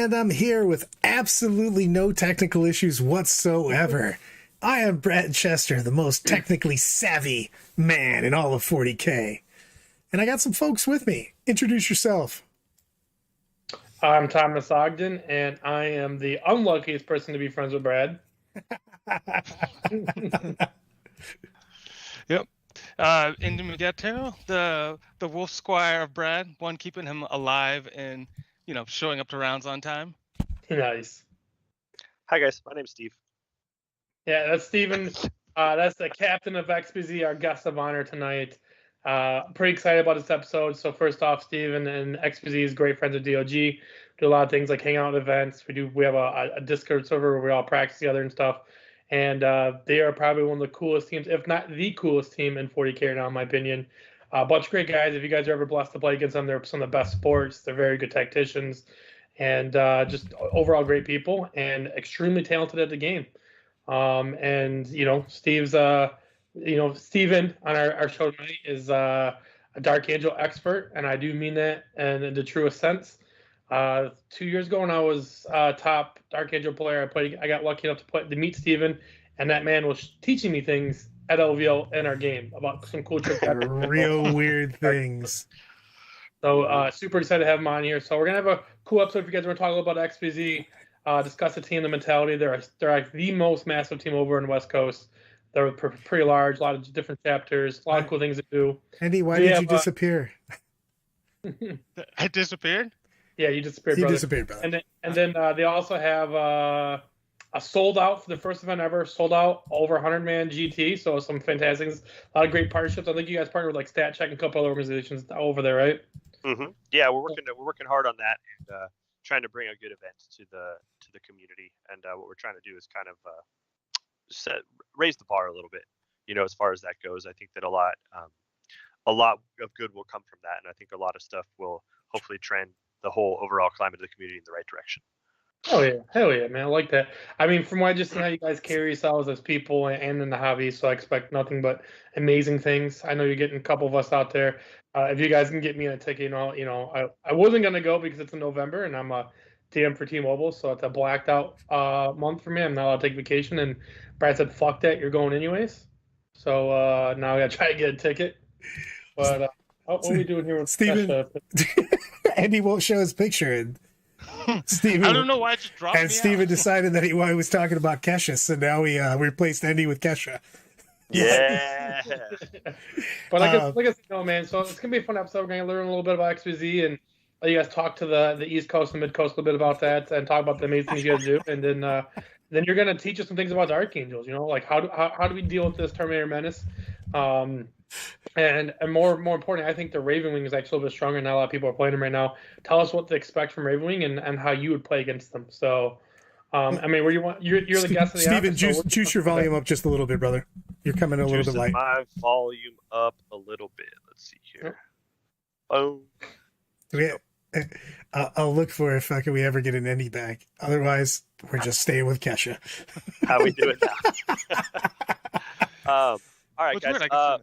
And I'm here with absolutely no technical issues whatsoever. I am Brad Chester, the most technically savvy man in all of 40K. And I got some folks with me. Introduce yourself. I'm Thomas Ogden, and I am the unluckiest person to be friends with Brad. Yep. Indy Magetto, the wolf squire of Brad, one keeping him alive and, showing up to rounds on time. Nice. Hi, guys. My name's Steve. Yeah, that's Steven. That's the captain of XPZ, our guest of honor tonight. Pretty excited about this episode. So first off, Steven and XPZ is great friends with DOG. Do a lot of things like hang out at events. We have a Discord server where we all practice together and stuff. And they are probably one of the coolest teams, if not the coolest team in 40K right now, in my opinion. A bunch of great guys. If you guys are ever blessed to play against them, they're some of the best sports. They're very good tacticians, and just overall great people and extremely talented at the game. And Steve's Steven on our show tonight is a Dark Angel expert, and I do mean that in the truest sense. 2 years ago when I was top Dark Angel player, I got lucky enough to meet Steven, and that man was teaching me things at LVL in our game about some cool tricks. Real weird things. So super excited to have him on here. So we're gonna have a cool episode if you guys want to talk a little about XPZ, discuss the team, the mentality. They're like the most massive team over in the West Coast. They're pretty large, a lot of different chapters, a lot of cool things to do. Andy, why did you disappear? I disappeared? Yeah, you disappeared, brother. You disappeared, brother. And then they also have a sold out for the first event ever, sold out over 100-man GT. So some fantastic, a lot of great partnerships. I think you guys partner with like Stat Check and a couple other organizations over there, right? Mm-hmm. Yeah, we're working hard on that and trying to bring a good event to the community. And what we're trying to do is kind of raise the bar a little bit, as far as that goes. I think that a lot of good will come from that, and I think a lot of stuff will hopefully trend the whole overall climate of the community in the right direction. Oh yeah, hell yeah, man! I like that. I mean, from what I just see how you guys carry yourselves as people and in the hobby, so I expect nothing but amazing things. I know you're getting a couple of us out there. If you guys can get me a ticket, I wasn't gonna go because it's in November and I'm a TM for T-Mobile, so it's a blacked out month for me. I'm not allowed to take vacation, and Brad said, "Fuck that, you're going anyways." So now I gotta try to get a ticket. But what are we doing here with Steven? Andy won't show his picture, and Steven, I don't know why it just dropped. And Steven decided that he was talking about Kesha, so now we replaced Andy with Kesha. Yeah. But like I said, man. So it's gonna be a fun episode. We're gonna learn a little bit about XPZ and let you guys talk to the East Coast and Mid Coast a little bit about that, and talk about the amazing things you guys do. And then you're gonna teach us some things about the Archangels. Like how do we deal with this Terminator Menace? And more importantly, I think the Ravenwing is actually a little bit stronger. Not a lot of people are playing them right now. Tell us what to expect from Ravenwing and how you would play against them. So, I mean, where you're the guest of the Steven, juice your volume up just a little bit, brother. You're coming a little bit light. My volume up a little bit. Let's see here. Boom. I'll look for if we ever get an Andy back. Otherwise, we're just staying with Kesha. How we do it now. All right, guys.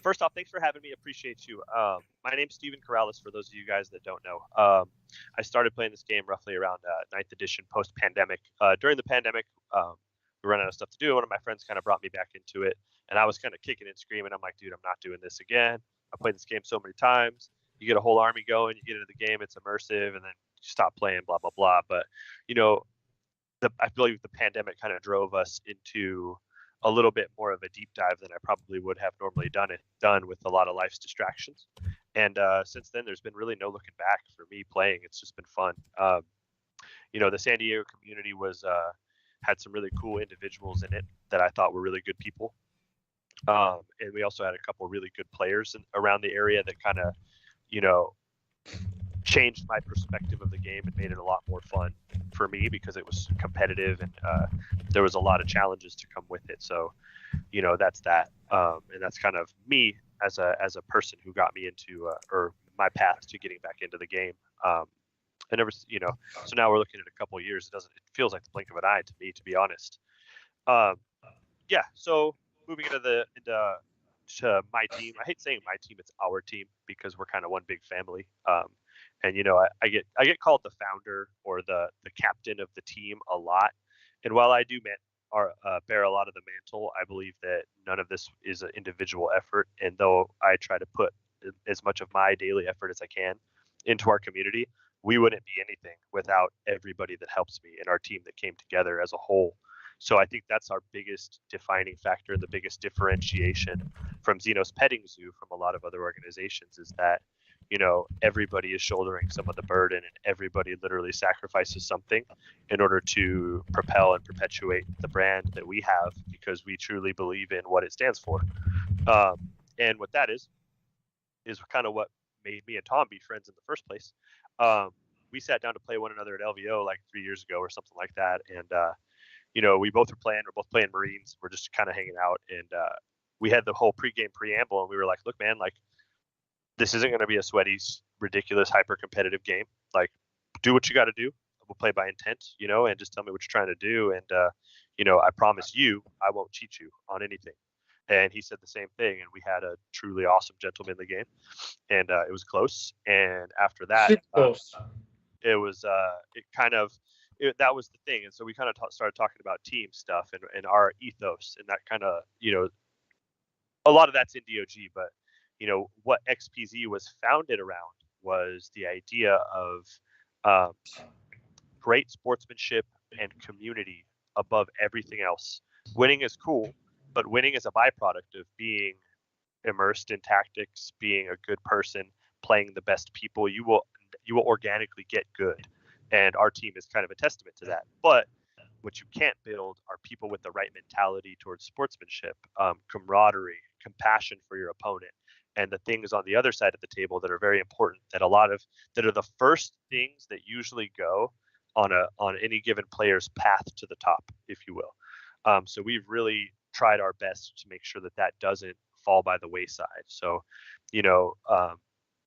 First off, thanks for having me. Appreciate you. My name's Stephens Corrales, for those of you guys that don't know. I started playing this game roughly around 9th edition post-pandemic. During the pandemic, we ran out of stuff to do. One of my friends kind of brought me back into it, and I was kind of kicking and screaming. I'm like, dude, I'm not doing this again. I played this game so many times. You get a whole army going, you get into the game, it's immersive, and then you stop playing, blah, blah, blah. But, I believe the pandemic kind of drove us into a little bit more of a deep dive than I probably would have normally done with a lot of life's distractions. And since then, there's been really no looking back for me playing. It's just been fun. The San Diego community had some really cool individuals in it that I thought were really good people. And we also had a couple really good players around the area that kind of, changed my perspective of the game and made it a lot more fun for me because it was competitive and there was a lot of challenges to come with it. So, that's that. And that's kind of me as a person who got me into or my path to getting back into the game. I never, so now we're looking at a couple of years. It feels like the blink of an eye to me, to be honest. So moving into to my team. I hate saying my team; it's our team because we're kind of one big family. And I get called the founder or the captain of the team a lot. And while I do bear a lot of the mantle, I believe that none of this is an individual effort. And though I try to put as much of my daily effort as I can into our community, we wouldn't be anything without everybody that helps me and our team that came together as a whole. So I think that's our biggest defining factor, the biggest differentiation from Xenos Petting Zoo from a lot of other organizations is that, everybody is shouldering some of the burden and everybody literally sacrifices something in order to propel and perpetuate the brand that we have because we truly believe in what it stands for. And what that is kind of what made me and Tom be friends in the first place. We sat down to play one another at LVO like 3 years ago or something like that. And, we're both playing Marines. We're just kind of hanging out. And we had the whole pregame preamble and we were like, look, man, like, this isn't going to be a sweaty, ridiculous, hyper competitive game. Like, do what you got to do. We'll play by intent, and just tell me what you're trying to do. And, I promise you, I won't cheat you on anything. And he said the same thing. And we had a truly awesome gentlemanly game. And it was close. And after that, it was, that was the thing. And so we kind of started talking about team stuff and our ethos and that kind of, a lot of that's in DOG, but what XPZ was founded around was the idea of great sportsmanship and community above everything else. Winning is cool, but winning is a byproduct of being immersed in tactics, being a good person, playing the best people. You will organically get good. And our team is kind of a testament to that. But what you can't build are people with the right mentality towards sportsmanship, camaraderie, compassion for your opponent, and the things on the other side of the table that are very important, that are the first things that usually go on any given player's path to the top, if you will. So we've really tried our best to make sure that doesn't fall by the wayside. So,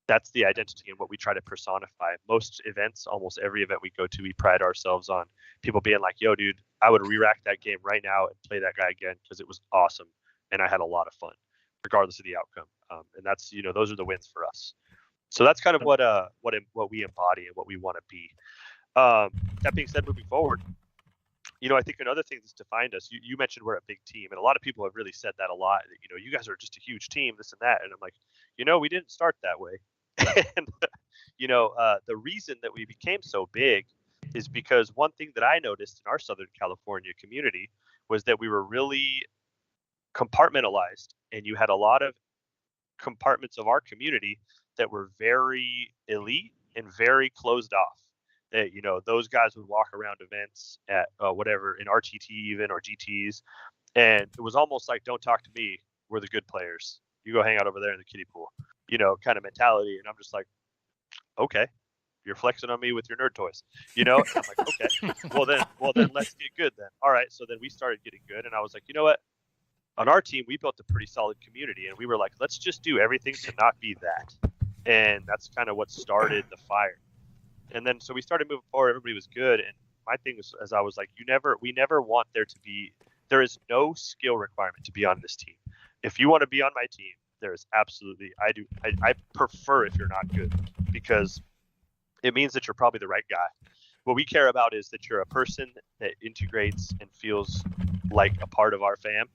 that's the identity and what we try to personify. Most events, almost every event we go to, we pride ourselves on people being like, yo, dude, I would re-rack that game right now and play that guy again because it was awesome and I had a lot of fun, regardless of the outcome. And that's, those are the wins for us. So that's kind of what we embody and what we want to be. That being said, moving forward, I think another thing that's defined us, you mentioned we're a big team, and a lot of people have really said that a lot, that, you guys are just a huge team, this and that. And I'm like, we didn't start that way. And, the reason that we became so big is because one thing that I noticed in our Southern California community was that we were really compartmentalized, and you had a lot of compartments of our community that were very elite and very closed off. That, those guys would walk around events at whatever, in RTT even, or GTs, and it was almost like, don't talk to me, we're the good players, you go hang out over there in the kiddie pool, kind of mentality. And I'm just like, okay, you're flexing on me with your nerd toys, and I'm like, okay, well then let's get good then. All right, so then we started getting good, and I was like, you know what, on our team we built a pretty solid community, and we were like, let's just do everything to not be that. And that's kind of what started the fire. And then so we started moving forward, everybody was good. And my thing was, as I was like, we never want there is no skill requirement to be on this team. If you want to be on my team, there is absolutely, I prefer if you're not good, because it means that you're probably the right guy. What we care about is that you're a person that integrates and feels like a part of our fam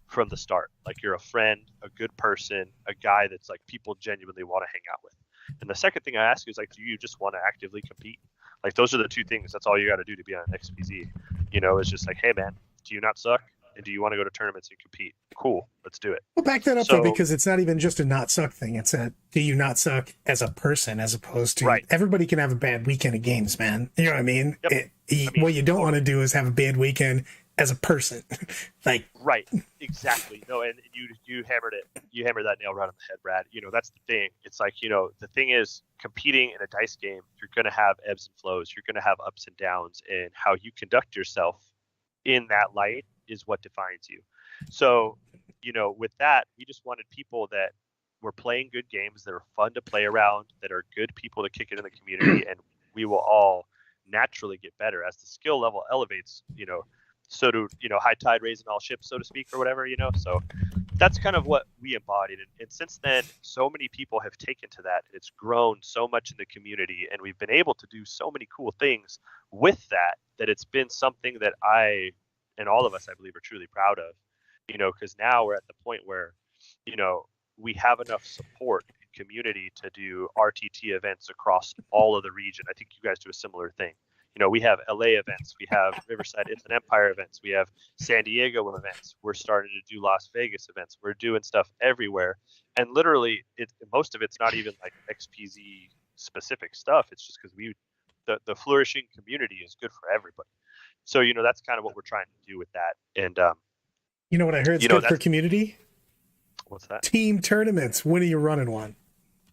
from the start. Like you're a friend, a good person, a guy that's like people genuinely want to hang out with. And the second thing I ask is like, do you just want to actively compete? Like those are the two things. That's all you got to do to be on an XPZ. It's just like, hey man, do you not suck? And do you want to go to tournaments and compete? Cool, let's do it. Well, back that up though, because it's not even just a not suck thing. It's a do you not suck as a person, as opposed to right. Everybody can have a bad weekend of games, man. You know what I mean? Yep. What you don't want to do is have a bad weekend as a person. Like right, exactly. No, and you hammered it. You hammered that nail right on the head, Brad. That's the thing. It's like, the thing is, competing in a dice game, you're going to have ebbs and flows. You're going to have ups and downs, and how you conduct yourself in that light is what defines you. So, with that, we just wanted people that were playing good games, that are fun to play around, that are good people to kick it in the community, and we will all naturally get better as the skill level elevates. So do high tide raising all ships, so to speak, or whatever. So that's kind of what we embodied. And since then, so many people have taken to that. It's grown so much in the community, and we've been able to do so many cool things with that, that it's been something that I, and all of us, I believe, are truly proud of, because now we're at the point where, we have enough support and community to do RTT events across all of the region. I think you guys do a similar thing. We have LA events, we have Riverside Inland Empire events, we have San Diego events. We're starting to do Las Vegas events. We're doing stuff everywhere, and literally, most of it's not even like XPZ specific stuff. It's just because the flourishing community is good for everybody. So that's kind of what we're trying to do with that. And you know what I heard is good for community? What's that? Team tournaments. When are you running one?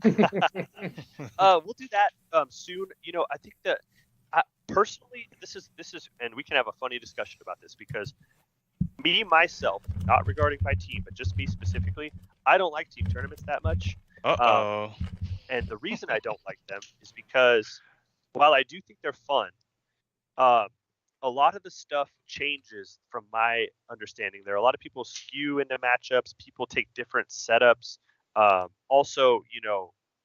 We'll do that soon. I think that. Personally, this is, and we can have a funny discussion about this, because me, myself, not regarding my team, but just me specifically, I don't like team tournaments that much. And the reason I don't like them is because while I do think they're fun, a lot of the stuff changes from my understanding. There are a lot of people skew into matchups. People take different setups. Also,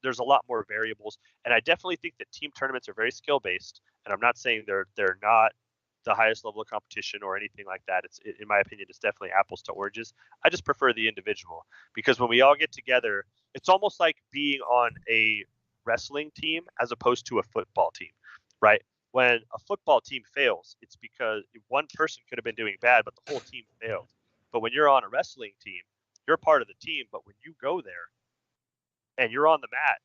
there's a lot more variables, and I definitely think that team tournaments are very skill based. And I'm not saying they're not the highest level of competition or anything like that. In my opinion, it's definitely apples to oranges. I just prefer the individual, because when we all get together, it's almost like being on a wrestling team as opposed to a football team, right? When a football team fails, it's because one person could have been doing bad, but the whole team failed. But when you're on a wrestling team, you're part of the team. But when you go there and you're on the mat,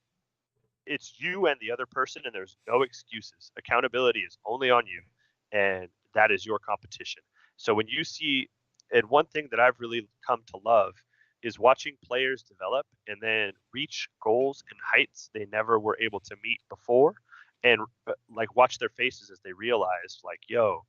it's you and the other person, and there's no excuses. Accountability is only on you, and that is your competition. So when you see, and one thing that I've really come to love is watching players develop and then reach goals and heights they never were able to meet before, and like watch their faces as they realize, like, yo,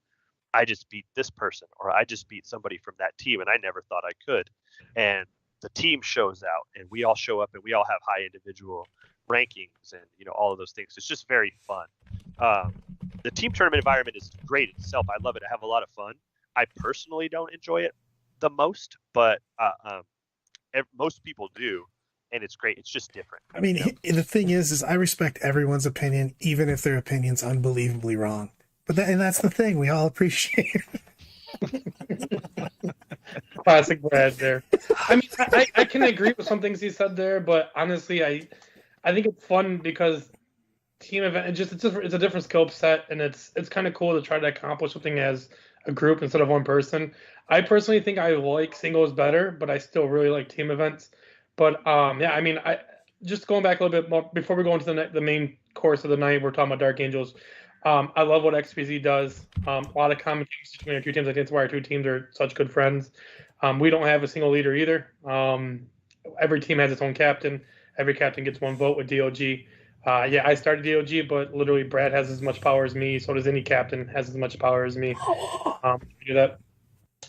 I just beat this person, or I just beat somebody from that team, and I never thought I could. And the team shows out, and we all show up, and we all have high individual rankings, and all of those things. It's just very fun. The team tournament environment is great itself. I love it. I have a lot of fun. I personally don't enjoy it the most, but most people do, and it's great. It's just different. I mean, the thing is I respect everyone's opinion, even if their opinion's unbelievably wrong. But that's the thing. We all appreciate it. Classic Brad there. I mean, I can agree with some things he said there, but honestly, I think it's fun because team event, it's a different scope set, and it's kind of cool to try to accomplish something as a group instead of one person. I personally think I like singles better, but I still really like team events. But yeah, I mean, I just going back a little bit more before we go into the main course of the night. We're talking about Dark Angels. I love what XPZ does. A lot of common things between our two teams. I think that's why our two teams are such good friends. We don't have a single leader either. Every team has its own captain. Every captain gets one vote with DOG. Yeah, I started DOG, but literally Brad has as much power as me. So does any captain has as much power as me. Do that.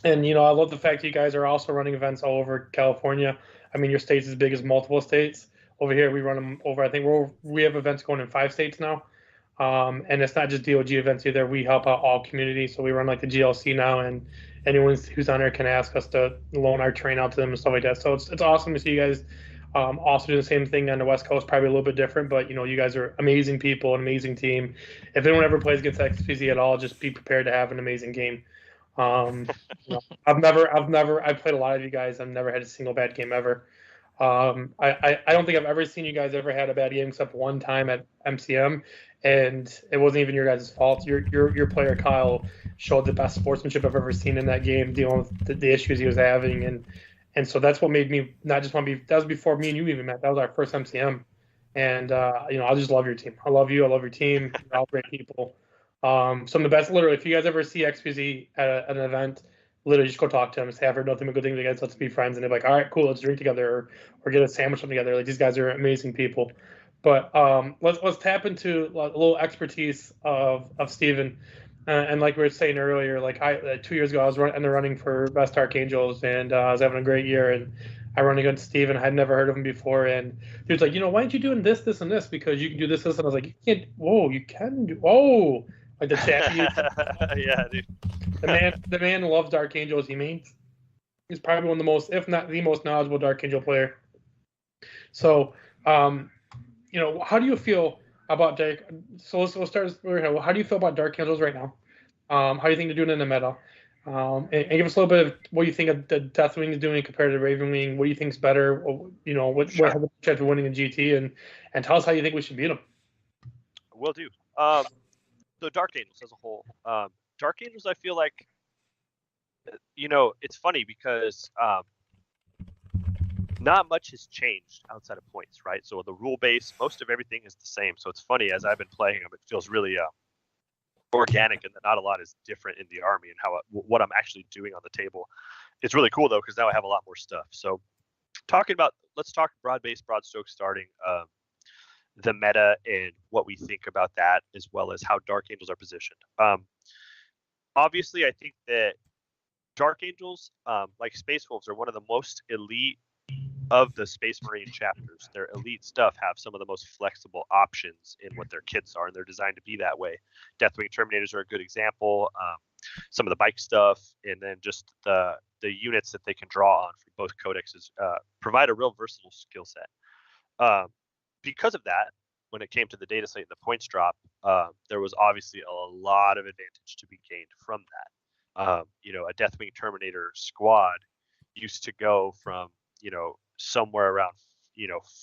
And, I love the fact that you guys are also running events all over California. I mean, your state's as big as multiple states. Over here, we run them over. I think we have events going in 5 states now. And it's not just DOG events either. We help out all communities. So we run like the GLC now, and anyone who's on there can ask us to loan our train out to them and stuff like that. So it's awesome to see you guys also do the same thing on the West Coast, probably a little bit different, but you guys are amazing people, an amazing team. If anyone ever plays against XPZ at all, just be prepared to have an amazing game. I've played a lot of you guys. I've never had a single bad game ever. I don't think I've ever seen you guys ever had a bad game except one time at MCM, and it wasn't even your guys' fault. Your player Kyle showed the best sportsmanship I've ever seen in that game, dealing with the issues he was having, and so that's what made me not just want to be. That was before me and you even met. That was our first MCM, and I just love your team. I love you. I love your team. You're all great people. Some of the best. Literally, if you guys ever see XPZ at an event, literally just go talk to them. Say, I've heard nothing but good things. You guys, let's be friends. And they're like, all right, cool, let's drink together or get a sandwich together. Like, these guys are amazing people. But let's tap into a little expertise of Steven. And like we were saying earlier, like 2 years ago, I was running for Best Dark Angels, and I was having a great year. And I run against Steven. I had never heard of him before. And he was like, why aren't you doing this, this, and this? Because you can do this, this. And I was like, you can't. Whoa, you can do. Whoa. Like the chat. Yeah, dude. The man loves Dark Angels. He means He's probably one of the most, if not the most knowledgeable Dark Angel player. So, how do you feel about Dark? So we'll start. How do you feel about Dark Angels right now? How do you think they're doing in the meta? And give us a little bit of what you think of the Deathwing is doing compared to Ravenwing. What do you think is better? What has the chance of winning in GT? And tell us how you think we should beat them. Will do. So Dark Angels as a whole, Dark Angels, I feel like, it's funny because not much has changed outside of points, right? So the rule base, most of everything is the same. So it's funny, as I've been playing them, it feels really organic, and that not a lot is different in the army and what I'm actually doing on the table. It's really cool though, because now I have a lot more stuff. So let's talk broad base, broad stroke starting, the meta and what we think about that, as well as how Dark Angels are positioned. Obviously, I think that Dark Angels, like Space Wolves, are one of the most elite of the Space Marine chapters. Their elite stuff have some of the most flexible options in what their kits are, and they're designed to be that way. Deathwing Terminators are a good example. Some of the bike stuff, and then just the units that they can draw on from both codexes provide a real versatile skill set. Because of that, when it came to the data slate and the points drop, there was obviously a lot of advantage to be gained from that. A Deathwing Terminator squad used to go from somewhere around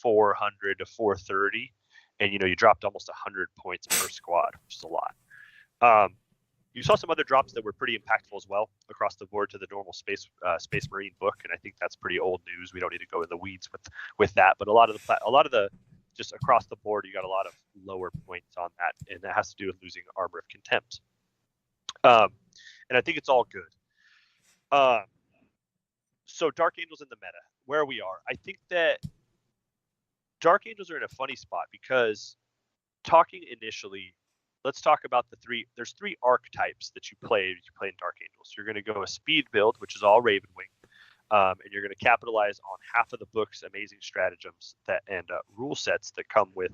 400 to 430, and you dropped almost 100 points per squad, which is a lot. You saw some other drops that were pretty impactful as well across the board to the normal Space Marine book, and I think that's pretty old news. We don't need to go in the weeds with that, but a lot of the just across the board, you got a lot of lower points on that, and that has to do with losing Armor of Contempt. And I think it's all good. So Dark Angels in the meta, where we are, I think that Dark Angels are in a funny spot because talking initially, let's talk about there's three archetypes that you play in Dark Angels. You're going to go a speed build, which is all Ravenwing, and you're going to capitalize on half of the book's amazing stratagems and rule sets that come with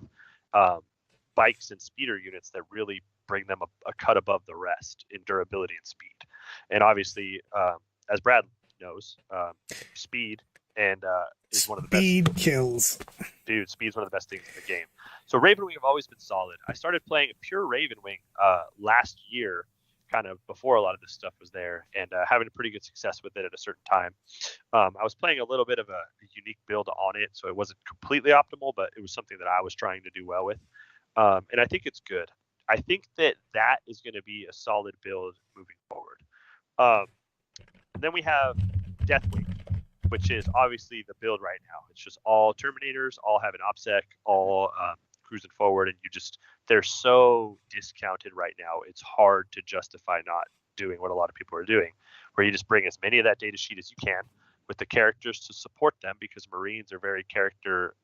bikes and speeder units that really bring them a cut above the rest in durability and speed. And obviously, as Brad knows, speed is one of the best. Speed kills. Dude, speed's one of the best things in the game. So Ravenwing have always been solid. I started playing a pure Ravenwing last year, kind of before a lot of this stuff was there, and having a pretty good success with it at a certain time. I was playing a little bit of a unique build on it, so it wasn't completely optimal, but it was something that I was trying to do well with. And I think it's good. I think that is going to be a solid build moving forward. And then we have Deathwing, which is obviously the build right now. It's just all Terminators, all have an OPSEC, all cruising forward, and they're so discounted right now. It's hard to justify not doing what a lot of people are doing, where you just bring as many of that data sheet as you can with the characters to support them, because Marines are very character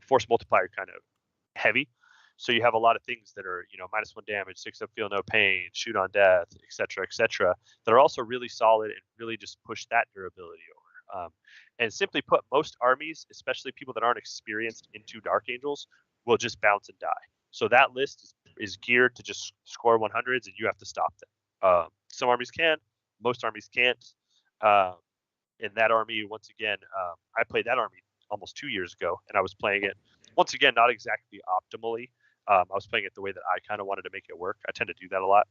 force multiplier kind of heavy. So you have a lot of things that are, -1 damage, 6 up, feel no pain, shoot on death, etc., that are also really solid and really just push that durability over. And simply put, most armies, especially people that aren't experienced into Dark Angels, will just bounce and die. So that list is geared to just score 100s, and you have to stop them. Some armies can, most armies can't. In that army, once again, I played that army almost 2 years ago, and I was playing it, once again, not exactly optimally. I was playing it the way that I kind of wanted to make it work. I tend to do that a lot.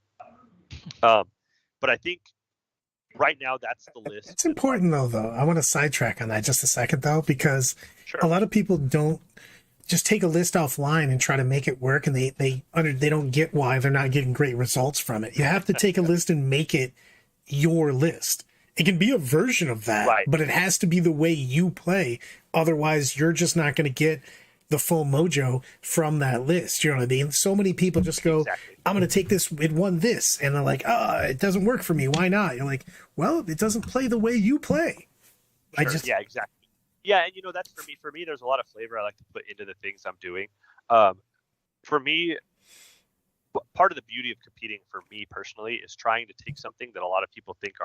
But I think right now that's the list. It's important though. I want to sidetrack on that just a second though, because a lot of people don't just take a list offline and try to make it work, and they don't get why they're not getting great results from it. You have to take a list and make it your list. It can be a version of that, right, but it has to be the way you play. Otherwise, you're just not going to get the full mojo from that list. You know what I mean? So many people just go, I'm going to take this, it won this. And they're like, it doesn't work for me. Why not? You're like, well, it doesn't play the way you play. Sure. Yeah, exactly. Yeah, and that's for me. For me, there's a lot of flavor I like to put into the things I'm doing. For me, part of the beauty of competing for me personally is trying to take something that a lot of people think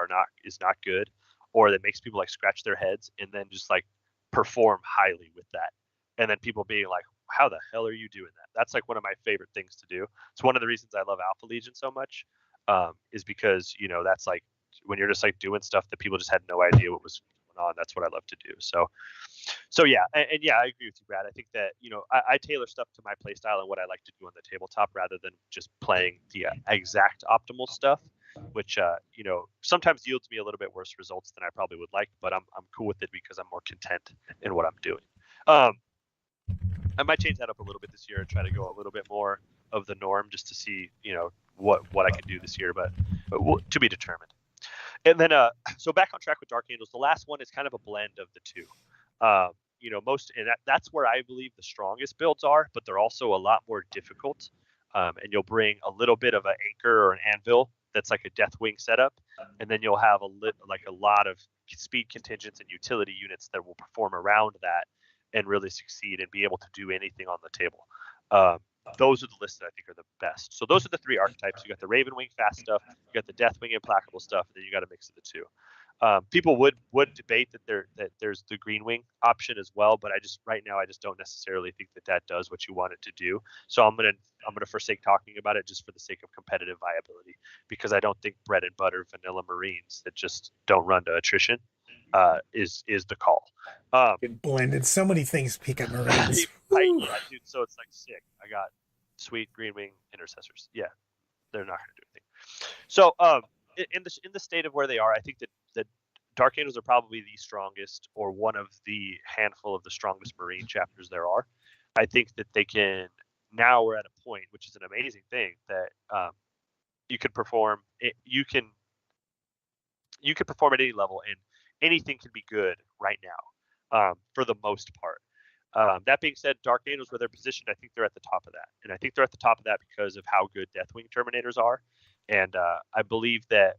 is not good, or that makes people like scratch their heads, and then just like perform highly with that. And then people being like, how the hell are you doing that? That's like one of my favorite things to do. It's one of the reasons I love Alpha Legion so much, is because, that's like when you're just like doing stuff that people just had no idea what was going on. That's what I love to do. So yeah, and yeah, I agree with you, Brad. I think that, you know, I tailor stuff to my play style and what I like to do on the tabletop rather than just playing the exact optimal stuff, which you know, sometimes yields me a little bit worse results than I probably would like, but I'm cool with it because I'm more content in what I'm doing. I might change that up a little bit this year and try to go a little bit more of the norm just to see, you know, what I can do this year, but to be determined. And then so back on track with Dark Angels, the last one is kind of a blend of the two. You know, that's where I believe the strongest builds are, but they're also a lot more difficult. And you'll bring a little bit of an anchor or an anvil that's like a Deathwing setup, and then you'll have a lot of speed contingents and utility units that will perform around that and really succeed and be able to do anything on the table. Those are the lists that I think are the best. So those are the three archetypes. You got the Ravenwing fast stuff, you got the Deathwing implacable stuff, and then you got a mix of the two. People would debate that there's the Greenwing option as well, but right now I just don't necessarily think that does what you want it to do. So I'm gonna forsake talking about it just for the sake of competitive viability, because I don't think bread and butter vanilla Marines that just don't run to attrition is the call. It blended so many things peak at Marines. Dude, so it's like sick. I got sweet Greenwing intercessors. Yeah, they're not gonna do anything. So in the state of where they are, I think that Dark Angels are probably the strongest, or one of the handful of the strongest Marine chapters there are. I think that they can, now we're at a point, which is an amazing thing, that you can perform. You can perform at any level, and anything can be good right now, for the most part. That being said, Dark Angels, where they're positioned, I think they're at the top of that, and I think they're at the top of that because of how good Deathwing Terminators are. And I believe that,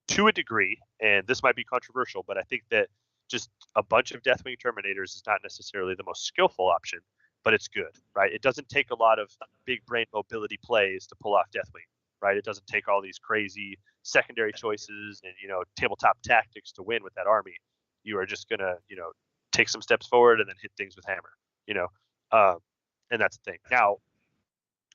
to a degree, and this might be controversial, but I think that just a bunch of Deathwing Terminators is not necessarily the most skillful option, but it's good, right? It doesn't take a lot of big brain mobility plays to pull off Deathwing, right? It doesn't take all these crazy secondary choices and, you know, tabletop tactics to win with that army. You are just gonna, you know, take some steps forward and then hit things with hammer, you know, and that's the thing. Now,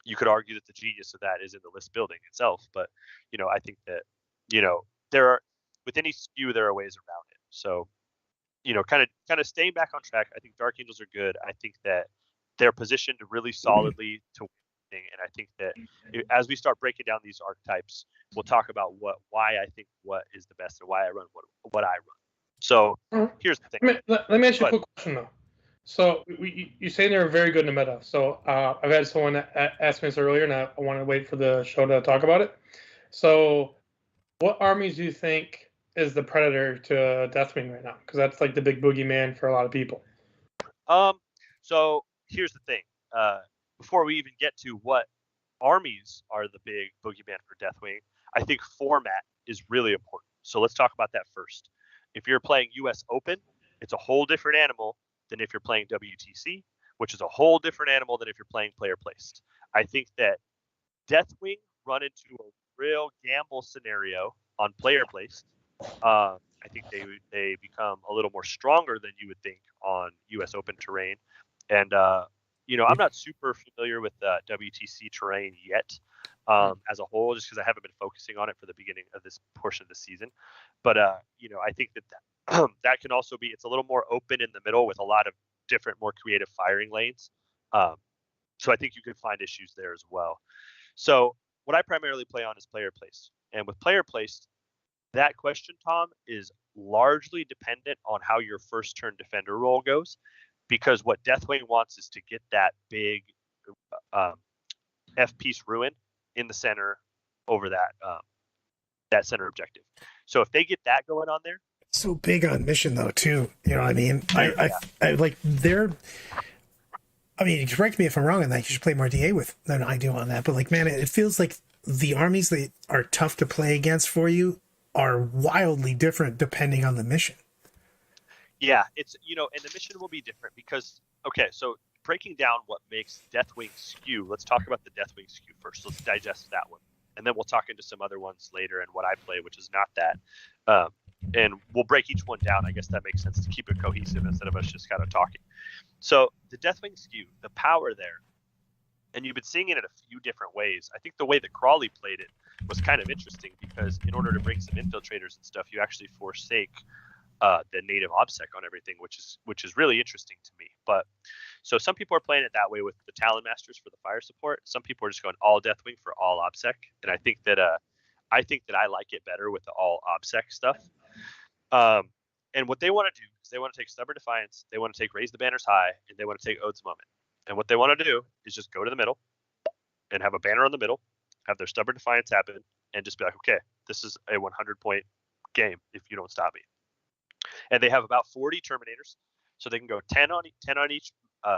you could argue that the genius of that is in the list building itself, but, you know, I think that, you know, with any skew, there are ways around it. So, you know, kind of staying back on track, I think Dark Angels are good. I think that they're positioned really solidly to win, and I think that as we start breaking down these archetypes, we'll talk about why I think what is the best and why I run what I run. So here's the thing. Let me ask you a quick question though. So you say they're very good in the meta. So I've had someone ask me this earlier, and I want to wait for the show to talk about it. So what armies do you think is the predator to Deathwing right now? Because that's like the big boogeyman for a lot of people. So here's the thing. Before we even get to what armies are the big boogeyman for Deathwing, I think format is really important. So let's talk about that first. If you're playing US Open, it's a whole different animal than if you're playing WTC, which is a whole different animal than if you're playing player placed. I think that Deathwing run into a real gamble scenario on player placed. I think they become a little more stronger than you would think on US Open terrain. And you know, I'm not super familiar with WTC terrain yet as a whole, just because I haven't been focusing on it for the beginning of this portion of the season. But you know, I think that that can also be, it's a little more open in the middle with a lot of different, more creative firing lanes. So I think you can find issues there as well. So what I primarily play on is player placed. And with player placed, that question, Tom, is largely dependent on how your first turn defender roll goes, because what Deathwing wants is to get that big F-piece ruin in the center over that center objective. So if they get that going on there, so big on mission though too. You know what I mean? I like I mean, correct me if I'm wrong on that. You should play more DA with than I do on that. But like, man, it feels like the armies that are tough to play against for you are wildly different depending on the mission. Yeah, it's, you know, and the mission will be different because, okay, so breaking down what makes Deathwing skew, let's talk about the Deathwing skew first. Let's digest that one. And then we'll talk into some other ones later and what I play, which is not that. And we'll break each one down. I guess that makes sense to keep it cohesive instead of us just kind of talking. So the Deathwing skew, the power there And you've been seeing it in a few different ways. I think the way that Crawley played it was kind of interesting because in order to bring some infiltrators and stuff, you actually forsake the native OBSEC on everything, which is really interesting to me. But so some people are playing it that way with the Talon Masters for the fire support. Some people are just going all Deathwing for all OBSEC, and I think that I like it better with the all OBSEC stuff. And what they want to do is they want to take Stubborn Defiance, they want to take Raise the Banners High, and they want to take Ode's Moment. And what they want to do is just go to the middle and have a banner on the middle, have their Stubborn Defiance happen, and just be like, okay, this is a 100-point game if you don't stop me. And they have about 40 Terminators, so they can go 10 on each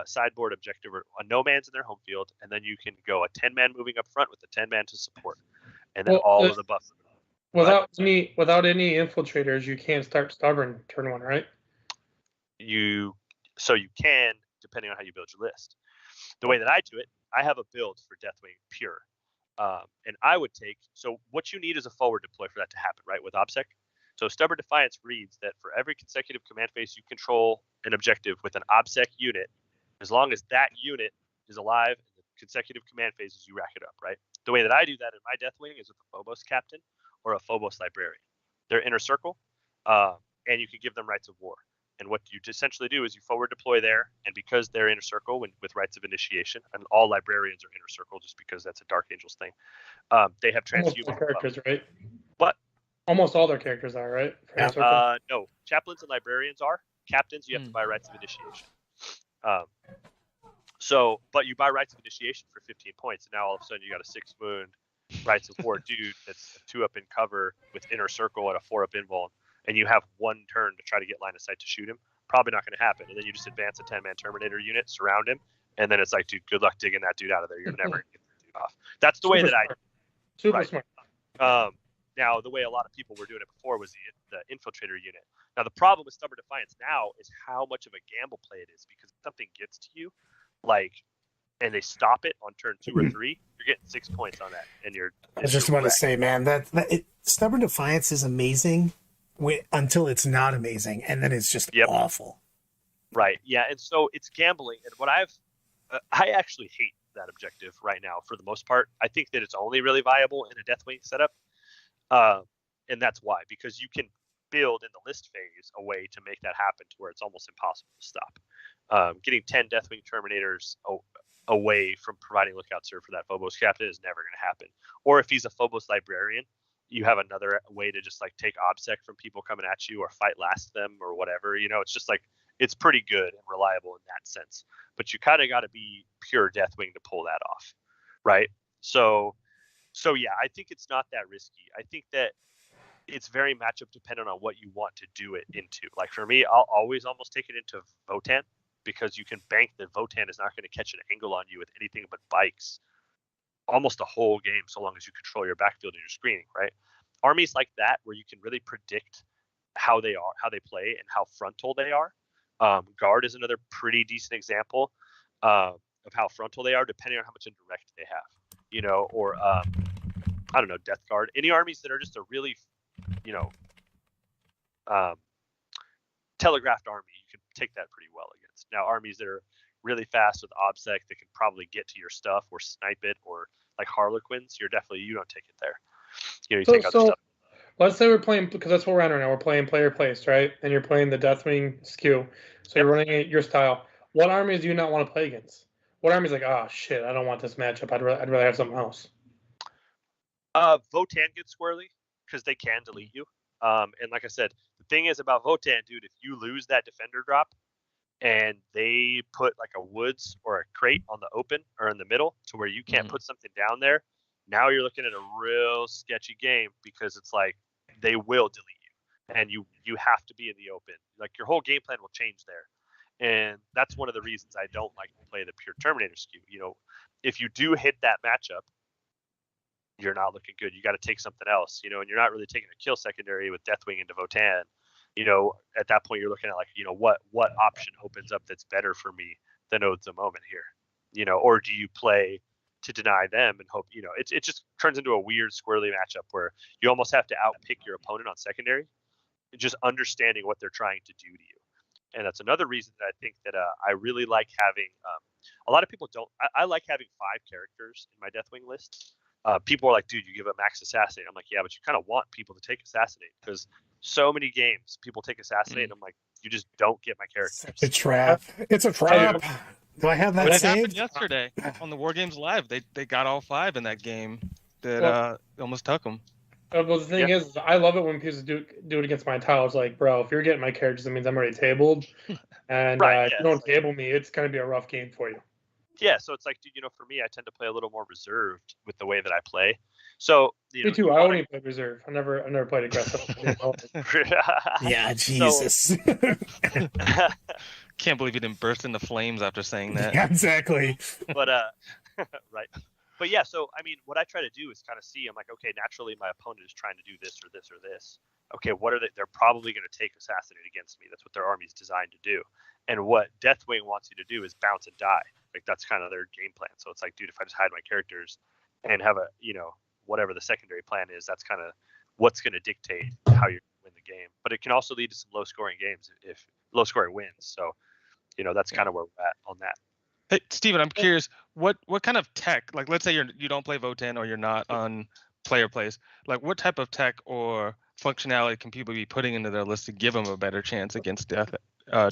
sideboard objective, or a no man's in their home field, and then you can go a 10-man moving up front with a 10-man to support, and then all of the buffs. Without any infiltrators, you can't start Stubborn turn 1, right? You can, depending on how you build your list. The way that I do it, I have a build for Deathwing pure, and I would take. So what you need is a forward deploy for that to happen, right? With OBSEC. So Stubborn Defiance reads that for every consecutive command phase you control an objective with an OBSEC unit, as long as that unit is alive in the consecutive command phases, you rack it up, right? The way that I do that in my Deathwing is with a Phobos Captain or a Phobos Librarian. They're inner circle, and you can give them Rights of War. And what you essentially do is you forward deploy there, and because they're inner circle with Rights of Initiation, and all librarians are inner circle just because that's a Dark Angels thing, they have transhuman characters, right? What? Almost all their characters are, right? No, chaplains and librarians are. Captains, you have to buy Rights of Initiation. But you buy Rights of Initiation for 15 points, and now all of a sudden you got a 6-wound Rights of War dude that's a 2-up in cover with inner circle and a 4-up invuln, and you have 1 turn to try to get line of sight to shoot him. Probably not going to happen. And then you just advance a 10-man Terminator unit, surround him, and then it's like, dude, good luck digging that dude out of there. You're never going to get that dude off. That's the way that I do it. Super smart. Now, the way a lot of people were doing it before was the infiltrator unit. Now, the problem with Stubborn Defiance now is how much of a gamble play it is, because if something gets to you, and they stop it on turn 2 or 3, you're getting 6 points on that, and you're. I was just about to say, man, Stubborn Defiance is amazing until it's not amazing, and then it's just awful. Right. Yeah, and so it's gambling, and what I actually hate that objective right now for the most part. I think that it's only really viable in a Deathwing setup. And that's why, because you can build in the list phase a way to make that happen to where it's almost impossible to stop. Getting 10 Deathwing Terminators away from providing lookout serve for that Phobos Captain is never going to happen. Or if he's a Phobos Librarian, you have another way to just take OBSEC from people coming at you or fight last them or whatever. It's just it's pretty good and reliable in that sense. But you kind of got to be pure Deathwing to pull that off, right? So yeah, I think it's not that risky. I think that it's very matchup dependent on what you want to do it into. Like for me, I'll always almost take it into Votann, because you can bank that Votann is not going to catch an angle on you with anything but bikes almost the whole game, so long as you control your backfield and your screening, right? Armies like that, where you can really predict how they play and how frontal they are. Guard is another pretty decent example of how frontal they are, depending on how much indirect they have, or I don't know, Death Guard. Any armies that are just a really, telegraphed army, you can take that pretty well against. Now, armies that are really fast with OBSEC that can probably get to your stuff or snipe it, or like Harlequins, you don't take it there. You take other stuff. Let's say we're playing, because that's what we're on right now. We're playing player placed, right? And you're playing the Deathwing skew. So you're running your style. What armies do you not want to play against? What armies oh shit, I don't want this matchup. I'd rather have something else. Votann gets squirrely because they can delete you. And like I said, the thing is about Votann, dude, if you lose that defender drop and they put a woods or a crate on the open or in the middle to where you can't put something down there, now you're looking at a real sketchy game, because it's they will delete you and you have to be in the open. Your whole game plan will change there. And that's one of the reasons I don't like to play the pure Terminator skew. If you do hit that matchup, you're not looking good. You got to take something else, and you're not really taking a kill secondary with Deathwing into Votann. At that point, you're looking at what option opens up that's better for me than Ode's a Moment here, or do you play to deny them and hope, it just turns into a weird squirrely matchup where you almost have to outpick your opponent on secondary, just understanding what they're trying to do to you. And that's another reason that I think that I really like having. A lot of people don't. I like having 5 characters in my Deathwing list. People are like, dude, you give up max assassinate. I'm like, yeah, but you kind of want people to take assassinate because so many games people take assassinate. And I'm like, you just don't get my characters. It's a trap. It's a trap. Do I have that It saved? happened yesterday on the War Games Live. They got all 5 in that game that almost took them. Well, the thing is, I love it when people do it against my tile. It's like, bro, if you're getting my characters, that means I'm already tabled. And if you don't table me, it's going to be a rough game for you. Yeah, so it's like, dude, for me, I tend to play a little more reserved with the way that I play. So me too. I only play reserve. I never played aggressive. Yeah, Jesus. Can't believe you didn't burst into flames after saying that. Yeah, exactly. But right. But yeah, so I mean, what I try to do is kind of see. I'm like, okay, naturally, my opponent is trying to do this or this or this. Okay, what are they? They're probably going to take assassinate against me. That's what their army's designed to do. And what Deathwing wants you to do is bounce and die. Like that's kind of their game plan. So it's like, dude, if I just hide my characters and have a, whatever the secondary plan is, that's kind of what's going to dictate how you win the game. But it can also lead to some low scoring games if low scoring wins. So, that's kind of where we're at on that. Hey, Steven, I'm curious, what kind of tech, like let's say you don't play Votan or you're not on player plays, like what type of tech or functionality can people be putting into their list to give them a better chance against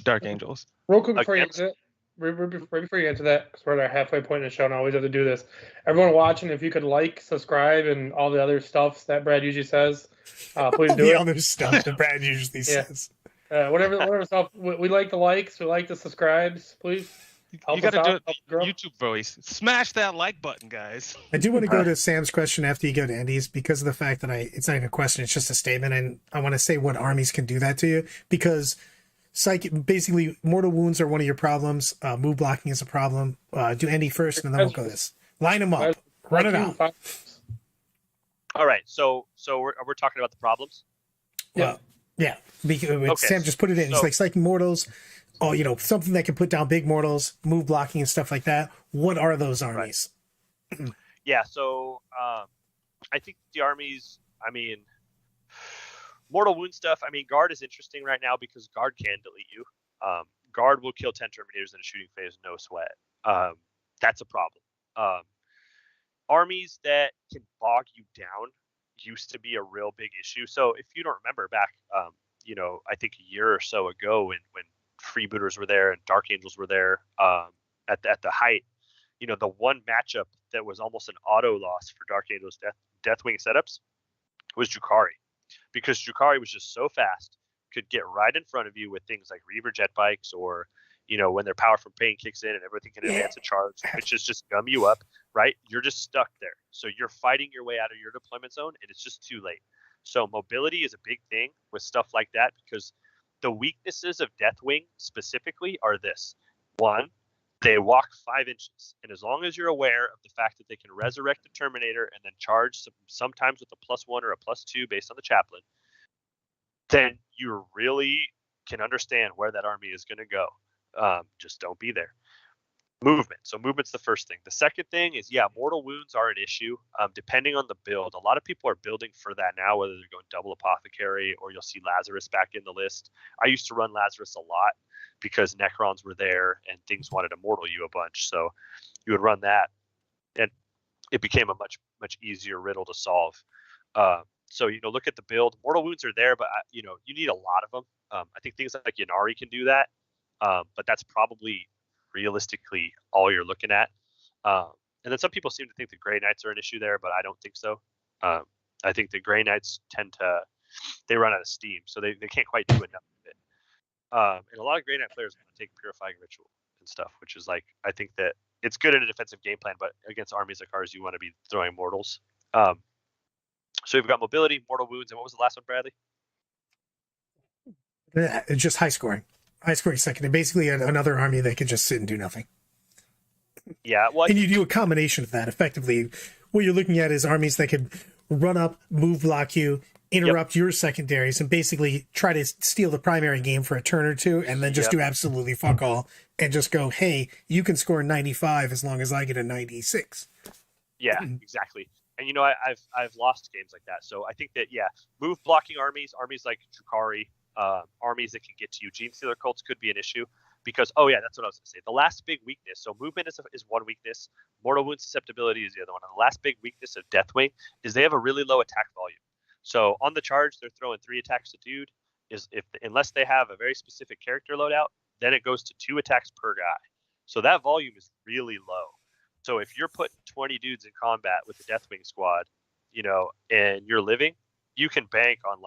Dark Angels? Real quick before you answer before you answer that, because we're at our halfway point in the show and I always have to do this. Everyone watching, if you could like, subscribe, and all the other stuff that Brad usually says, please do it. The other stuff that Brad usually says. Whatever stuff. We like the likes, we like the subscribes, please. You got to do it YouTube voice. Smash that like button, guys. I do want to go to Sam's question after you go to Andy's because of the fact that it's not even a question, it's just a statement. And I want to say what armies can do that to you because basically mortal wounds are one of your problems. Move blocking is a problem. Do Andy first and then we'll go this. Line them up. Run it out. All right. So we're talking about the problems? Yeah. Because Sam just put it in. It's like psychic mortals. Oh, something that can put down big mortals, move blocking and stuff like that. What are those armies? Right. Yeah, so I think the armies, mortal wound stuff, Guard is interesting right now because Guard can delete you. Guard will kill 10 Terminators in a shooting phase, no sweat. That's a problem. Armies that can bog you down used to be a real big issue. So if you don't remember back, I think a year or so ago when Freebooters were there and Dark Angels were there at the height, the one matchup that was almost an auto loss for Dark Angels Deathwing setups was Drukhari, because Drukhari was just so fast, could get right in front of you with things like Reaver jet bikes or when their power from pain kicks in and everything can advance a charge, which is just gum you up, right? You're just stuck there. So you're fighting your way out of your deployment zone and it's just too late. So mobility is a big thing with stuff like that because the weaknesses of Deathwing specifically are this. One, they walk 5 inches. And as long as you're aware of the fact that they can resurrect the Terminator and then charge sometimes with a +1 or a +2 based on the chaplain, then you really can understand where that army is going to go. Just don't be there. Movement. So movement's the first thing. The second thing is, mortal wounds are an issue. Depending on the build, a lot of people are building for that now, whether they're going double apothecary or you'll see Lazarus back in the list. I used to run Lazarus a lot because Necrons were there and things wanted to mortal you a bunch. So you would run that and it became a much, much easier riddle to solve. So, look at the build. Mortal wounds are there, but, you need a lot of them. I think things like Yanari can do that. But that's probably realistically all you're looking at. And then some people seem to think the Grey Knights are an issue there, but I don't think so. I think the Grey Knights they run out of steam, so they can't quite do enough of it. And a lot of Grey Knight players want to take Purifying Ritual and stuff, which is like, I think that it's good in a defensive game plan, but against armies like ours, you want to be throwing mortals. So you've got mobility, mortal wounds, and what was the last one, Bradley? Just high scoring second, and basically another army that can just sit and do nothing. Yeah, well, and you do a combination of that. Effectively, what you're looking at is armies that could run up, move block you, interrupt your secondaries, and basically try to steal the primary game for a turn or two, and then just do absolutely fuck all, and just go, hey, you can score 95 as long as I get a 96. Yeah, exactly. And I've lost games like that. So I think that move blocking armies like Drukhari, armies that can get to you. Gene Stealer cults could be an issue because, oh yeah, that's what I was going to say. The last big weakness, so movement is one weakness, mortal wound susceptibility is the other one. And the last big weakness of Deathwing is they have a really low attack volume. So on the charge, they're throwing 3 attacks a dude. Unless they have a very specific character loadout, then it goes to 2 attacks per guy. So that volume is really low. So if you're putting 20 dudes in combat with the Deathwing squad, and you're living, you can bank on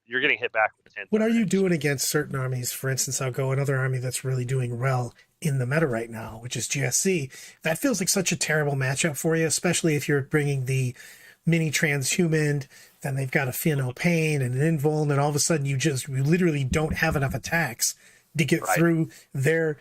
you're getting hit back with 10. What are you doing against certain armies? For instance, I'll go another army that's really doing well in the meta right now, which is GSC. That feels like such a terrible matchup for you, especially if you're bringing the mini transhuman, then they've got a Feel No Pain and an Invuln, and all of a sudden you literally don't have enough attacks to get through their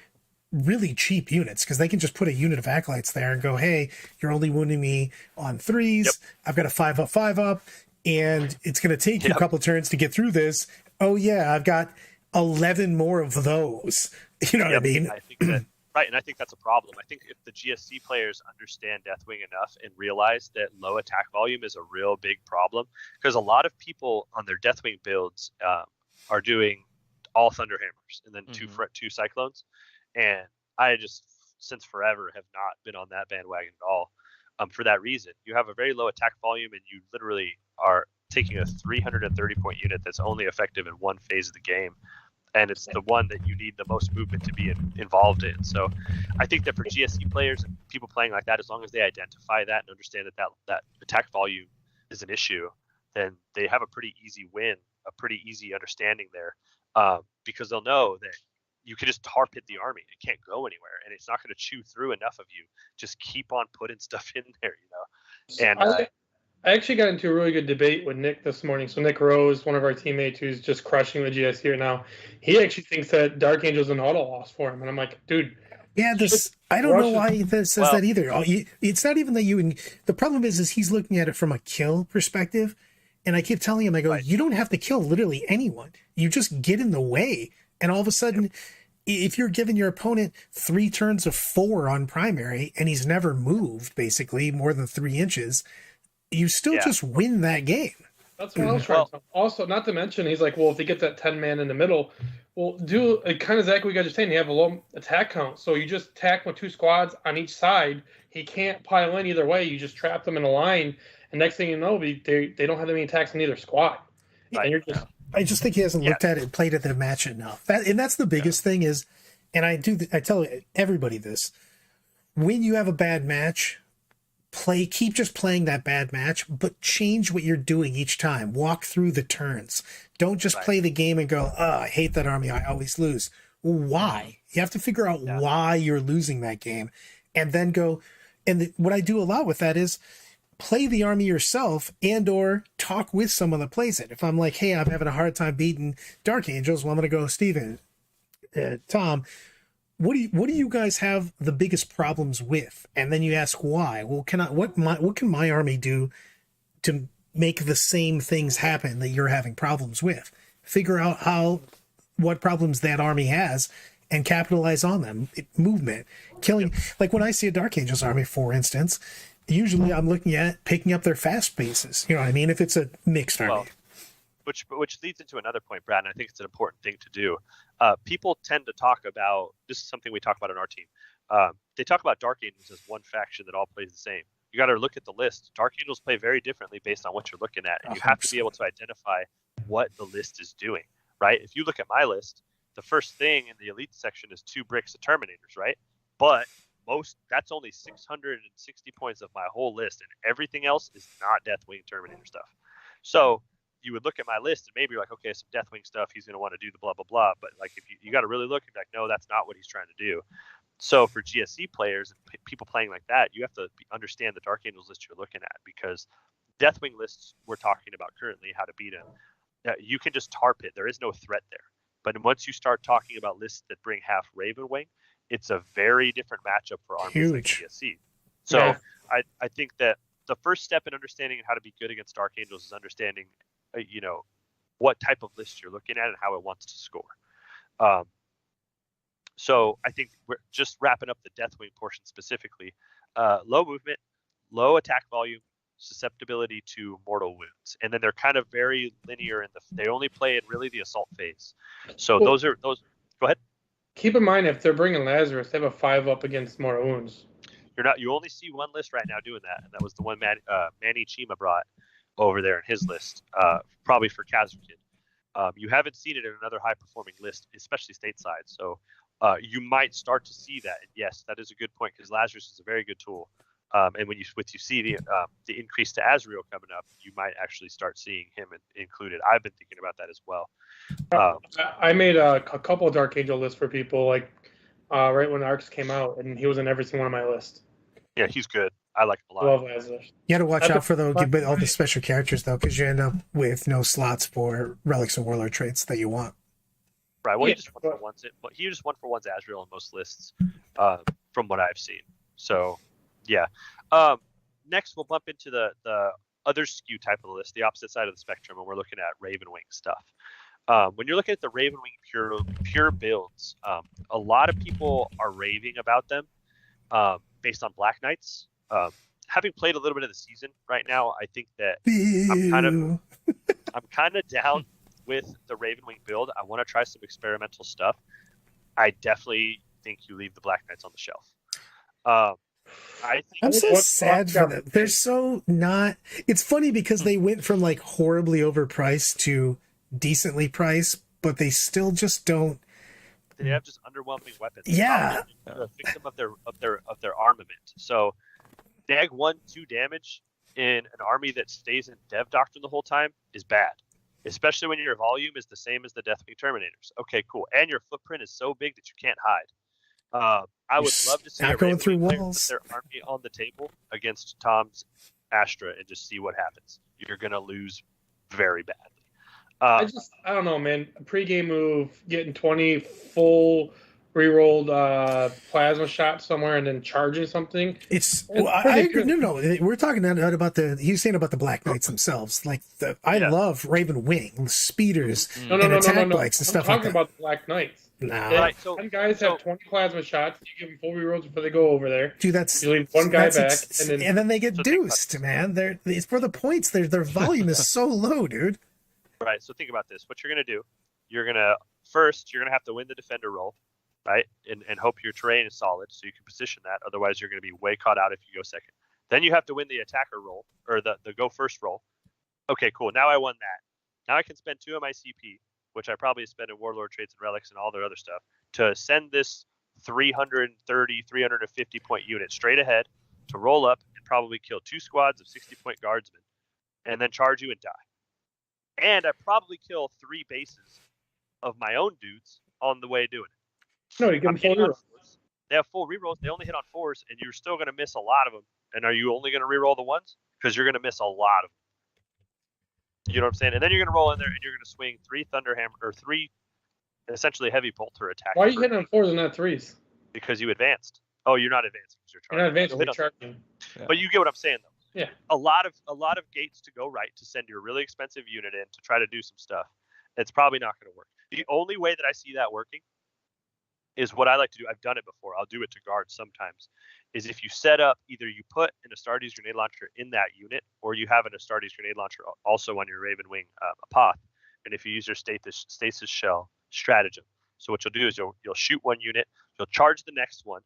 really cheap units, because they can just put a unit of acolytes there and go, hey, you're only wounding me on 3s. Yep. I've got a 5 up, 5 up, and it's going to take you a couple turns to get through this. Oh yeah, I've got 11 more of those. You know what I mean? I think that, right, and I think that's a problem. I think if the GSC players understand Deathwing enough and realize that low attack volume is a real big problem, because a lot of people on their Deathwing builds are doing all Thunderhammers and then two Cyclones. And I just, since forever, have not been on that bandwagon at all. For that reason, you have a very low attack volume, and you literally are taking a 330-point unit that's only effective in one phase of the game, and it's the one that you need the most movement to be involved in. So I think that for GSC players and people playing like that, as long as they identify that and understand that attack volume is an issue, then they have a pretty easy win, a pretty easy understanding there, because they'll know that you can just tar pit the army. It can't go anywhere, and it's not going to chew through enough of you. Just keep on putting stuff in there, And I actually got into a really good debate with Nick this morning. So Nick Rose, one of our teammates who's just crushing the GS here now, he actually thinks that Dark Angel's an auto loss for him. And I'm like, dude. Yeah, I don't know why he says that either. It's not even that the problem is he's looking at it from a kill perspective. And I keep telling him, I go, you don't have to kill literally anyone. You just get in the way. And all of a sudden, if you're giving your opponent 3 turns of 4 on primary, and he's never moved, basically, more than 3 inches, you still just win that game. That's what I was trying to tell. Also, not to mention, he's like, well, if they get that 10-man in the middle, well, do kind of exactly what you guys are saying. You have a low attack count, so you just attack with 2 squads on each side. He can't pile in either way. You just trap them in a line, and next thing you know, they don't have that many attacks in either squad. Right. And you're just... I just think he hasn't looked at it and played at the match enough. And that's the biggest thing is, and I tell everybody this, when you have a bad match, keep just playing that bad match, but change what you're doing each time. Walk through the turns. Don't just play the game and go, I hate that army, I always lose. Well, why? You have to figure out why you're losing that game, and then go. And what I do a lot with that is play the army yourself and or talk with someone that plays it. If I'm like, hey, I'm having a hard time beating Dark Angels, well, I'm going to go, Steven, Tom, what do you guys have the biggest problems with? And then you ask why. Well, what can my army do to make the same things happen that you're having problems with? Figure out what problems that army has and capitalize on them. Movement, killing. Like when I see a Dark Angels army, for instance, usually I'm looking at picking up their fast bases. You know what I mean? If it's a mixed army. Which leads into another point, Brad, and I think it's an important thing to do. People tend to talk about, this is something we talk about on our team. They talk about Dark Angels as one faction that all plays the same. You got to look at the list. Dark Angels play very differently based on what you're looking at. And you have to be able to identify what the list is doing, right? If you look at my list, the first thing in the elite section is 2 bricks of Terminators, right? But that's only 660 points of my whole list, and everything else is not Deathwing Terminator stuff. So you would look at my list and maybe you're like, okay, some Deathwing stuff, he's going to want to do the blah blah blah. But like, if you got to really look and be like, no, that's not what he's trying to do. So for GSC players and people playing like that, you have to understand the Dark Angels list you're looking at, because Deathwing lists we're talking about currently, how to beat them, you can just tar pit. There is no threat there. But once you start talking about lists that bring half Ravenwing, it's a very different matchup for armies like GSC. So I think that the first step in understanding how to be good against Dark Angels is understanding, what type of list you're looking at and how it wants to score. So I think we're just wrapping up the Deathwing portion specifically. Low movement, low attack volume, susceptibility to mortal wounds, and then they're kind of very linear in they only play in really the assault phase. So Well, those. Go ahead. Keep in mind, if they're bringing Lazarus, they have a 5-up against mortal wounds. You only see one list right now doing that, and that was the one Manny Chima brought over there in his list, probably for Kazakid. You haven't seen it in another high-performing list, especially stateside. So you might start to see that. And yes, that is a good point because Lazarus is a very good tool. And when you see the increase to Azrael coming up, you might actually start seeing him included. I've been thinking about that as well. I made a couple of Dark Angel lists for people, like right when Arcs came out, and he was in every single one of my list. Yeah, he's good. I like him a lot. Love Lazarus. You got to watch out for all the special characters though, because you end up with no slots for relics and warlord traits that you want. Right. Well, he just won for one's Azrael in most lists, from what I've seen. So, yeah. Next, we'll bump into the other skew type of the list, the opposite side of the spectrum, and we're looking at Ravenwing stuff. When you're looking at the Ravenwing pure builds, a lot of people are raving about them based on Black Knights. Having played a little bit of the season right now, I think that I'm kind of down with the Ravenwing build. I want to try some experimental stuff. I definitely think you leave the Black Knights on the shelf. I'm so sad for them. They're so not. It's funny because they went from like horribly overpriced to decently priced, but they still just don't. They have just underwhelming weapons. Yeah, a victim of their armament. So, neg 1-2 damage in an army that stays in Dev Doctrine the whole time is bad, especially when your volume is the same as the Deathwing Terminators. Okay, cool, and your footprint is so big that you can't hide. I would love to see a going through put walls. their army on the table against Tom's Astra and just see what happens. You're gonna lose very badly. I don't know, man. A pregame move, getting 20 full rerolled plasma shots somewhere and then charging something. I agree. No, we're talking about he's saying about the Black Knights themselves. Like I love Ravenwing, speeders, and attack bikes and stuff like that. I'm talking about the Black Knights. No. Right, so some guys have 20 plasma shots. You give them full rerolls before they go over there. Dude, you leave one guy back, and then they get deuced, man. It's for the points. Their volume is so low, dude. Right. So think about this. What you're gonna do? You're gonna have to win the defender roll, right? And hope your terrain is solid so you can position that. Otherwise, you're gonna be way caught out if you go second. Then you have to win the attacker roll or the go first roll. Okay, cool. Now I won that. Now I can spend 2 of my CP, which I probably spend in warlord traits and relics and all their other stuff, to send this 330, 350 point unit straight ahead to roll up and probably kill 2 squads of 60 point guardsmen and then charge you and die. And I probably kill 3 bases of my own dudes on the way doing it. No, you give them full rerolls. They have full rerolls. They only hit on 4s, and you're still going to miss a lot of them. And are you only going to reroll the 1s? Because you're going to miss a lot of them. You know what I'm saying? And then you're going to roll in there, and you're going to swing 3 Thunderhammer or 3 essentially heavy bolter attacks. Why are you hitting on 4s and not 3s? Because you advanced. Oh, you're not advancing because you're charging. You're not advancing. You're charging. Yeah. But you get what I'm saying, though. Yeah. A lot of gates to go right to send your really expensive unit in to try to do some stuff. It's probably not going to work. The only way that I see that working is what I like to do. I've done it before. I'll do it to guard sometimes. Is if you set up, either you put an Astartes grenade launcher in that unit, or you have an Astartes grenade launcher also on your Ravenwing Apoth. And if you use your stasis shell stratagem, so what you'll do is you'll shoot one unit, you'll charge the next one.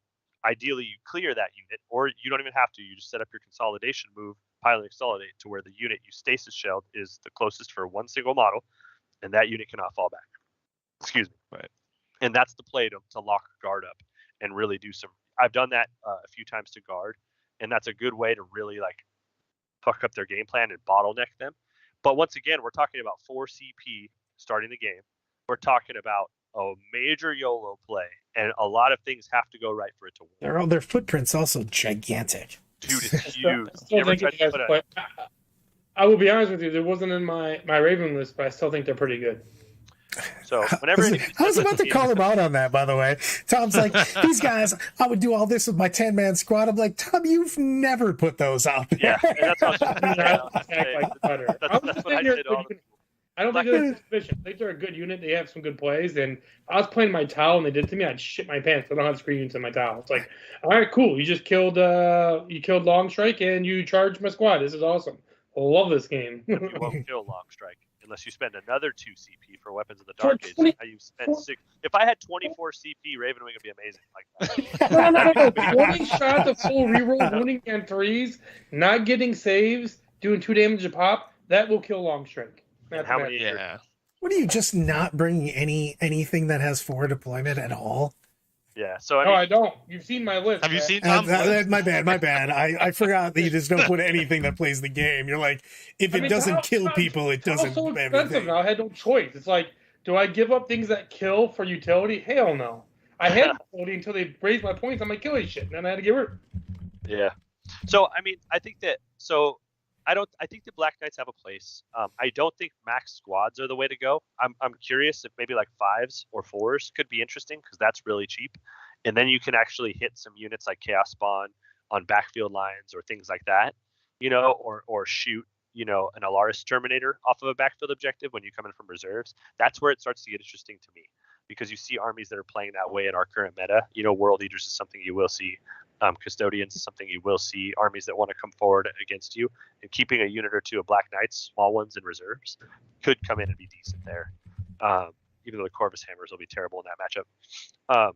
Ideally, you clear that unit, or you don't even have to. You just set up your consolidation move, pile and consolidate to where the unit you stasis shelled is the closest for one single model, and that unit cannot fall back. Excuse me. Right. And that's the play to lock guard up and really do some. I've done that a few times to guard, and that's a good way to really like fuck up their game plan and bottleneck them. But once again, we're talking about 4 CP starting the game. We're talking about a major YOLO play, and a lot of things have to go right for it to work. Their footprint's also gigantic. Dude, it's huge. I will be honest with you, there wasn't in my Raven list, but I still think they're pretty good. So whenever I was about to call him out on that, by the way. Tom's like, these guys, I would do all this with my 10-man squad. I'm like, Tom, you've never put those out there. Yeah, and that's what I was just saying. That's what I did all the I don't think they're sufficient. I think they're a good unit. They have some good plays. And I was playing my Tau and they did it to me, I'd shit my pants. I don't have screen units in my Tau. It's like, all right, cool. You just killed Long Strike and you charged my squad. This is awesome. I love this game. You won't kill Long Strike unless you spend another 2 CP for Weapons of the For Dark Age. 20 You spent 6. If I had 24 CP, Ravenwing would be amazing. Like that. No. 20 shots of full reroll, wounding and 3s, not getting saves, doing 2 damage a pop, that will kill Long Strike. And how many? Yeah. What are you just not bringing anything that has 4 deployment at all? Yeah. So No, I don't. You've seen my list. Have you man. seen Tom's list? My bad. I forgot that you just don't put anything that plays the game. You're like, if it doesn't kill people, it doesn't. It's so expensive everything. now. I had no choice. It's like, do I give up things that kill for utility? Hell no. I had utility until they raised my points on my killing shit, and then I had to get rid. Yeah. So I mean, I think that I think the Black Knights have a place. I don't think max squads are the way to go. I'm curious if maybe like 5s or 4s could be interesting because that's really cheap, and then you can actually hit some units like Chaos Spawn on backfield lines or things like that, or shoot an Alaris Terminator off of a backfield objective when you come in from reserves. That's where it starts to get interesting to me because you see armies that are playing that way in our current meta. World Eaters is something you will see. Custodians is something you will see. Armies that want to come forward against you, and keeping a unit or 2 of Black Knights, small ones in reserves, could come in and be decent there. Even though the Corvus Hammers will be terrible in that matchup.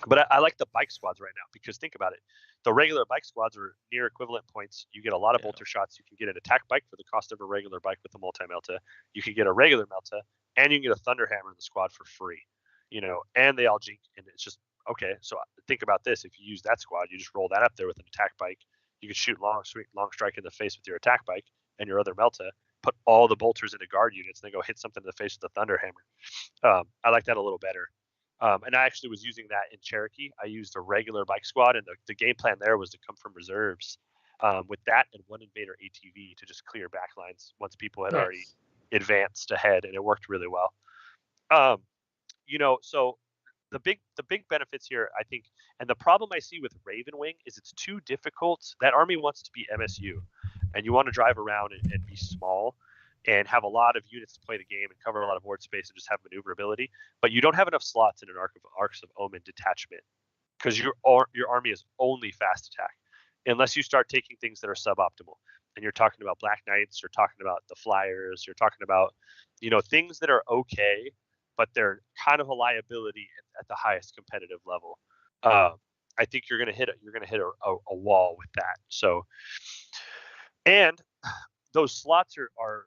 But I like the bike squads right now because think about it. The regular bike squads are near equivalent points. You get a lot of bolter shots. You can get an attack bike for the cost of a regular bike with a multi-melta. You can get a regular melta, and you can get a thunder hammer in the squad for free. And they all jink, and it's just okay. So think about this: if you use that squad, you just roll that up there with an attack bike. You can shoot long strike in the face with your attack bike and your other melta. Put all the bolters into guard units, and then go hit something in the face with the thunder hammer. I like that a little better. And I actually was using that in Cherokee. I used a regular bike squad, and the game plan there was to come from reserves with that and 1 invader ATV to just clear backlines once people had already advanced ahead, and it worked really well. So the big benefits here, I think, and the problem I see with Ravenwing is it's too difficult. That army wants to be MSU, and you want to drive around and be small and have a lot of units to play the game and cover a lot of board space and just have maneuverability, but you don't have enough slots in an Arcs of Omen detachment because your army is only fast attack unless you start taking things that are suboptimal. And you're talking about Black Knights, you're talking about the Flyers, you're talking about things that are okay, but they're kind of a liability at the highest competitive level. I think you're gonna hit a wall with that. So, and those slots are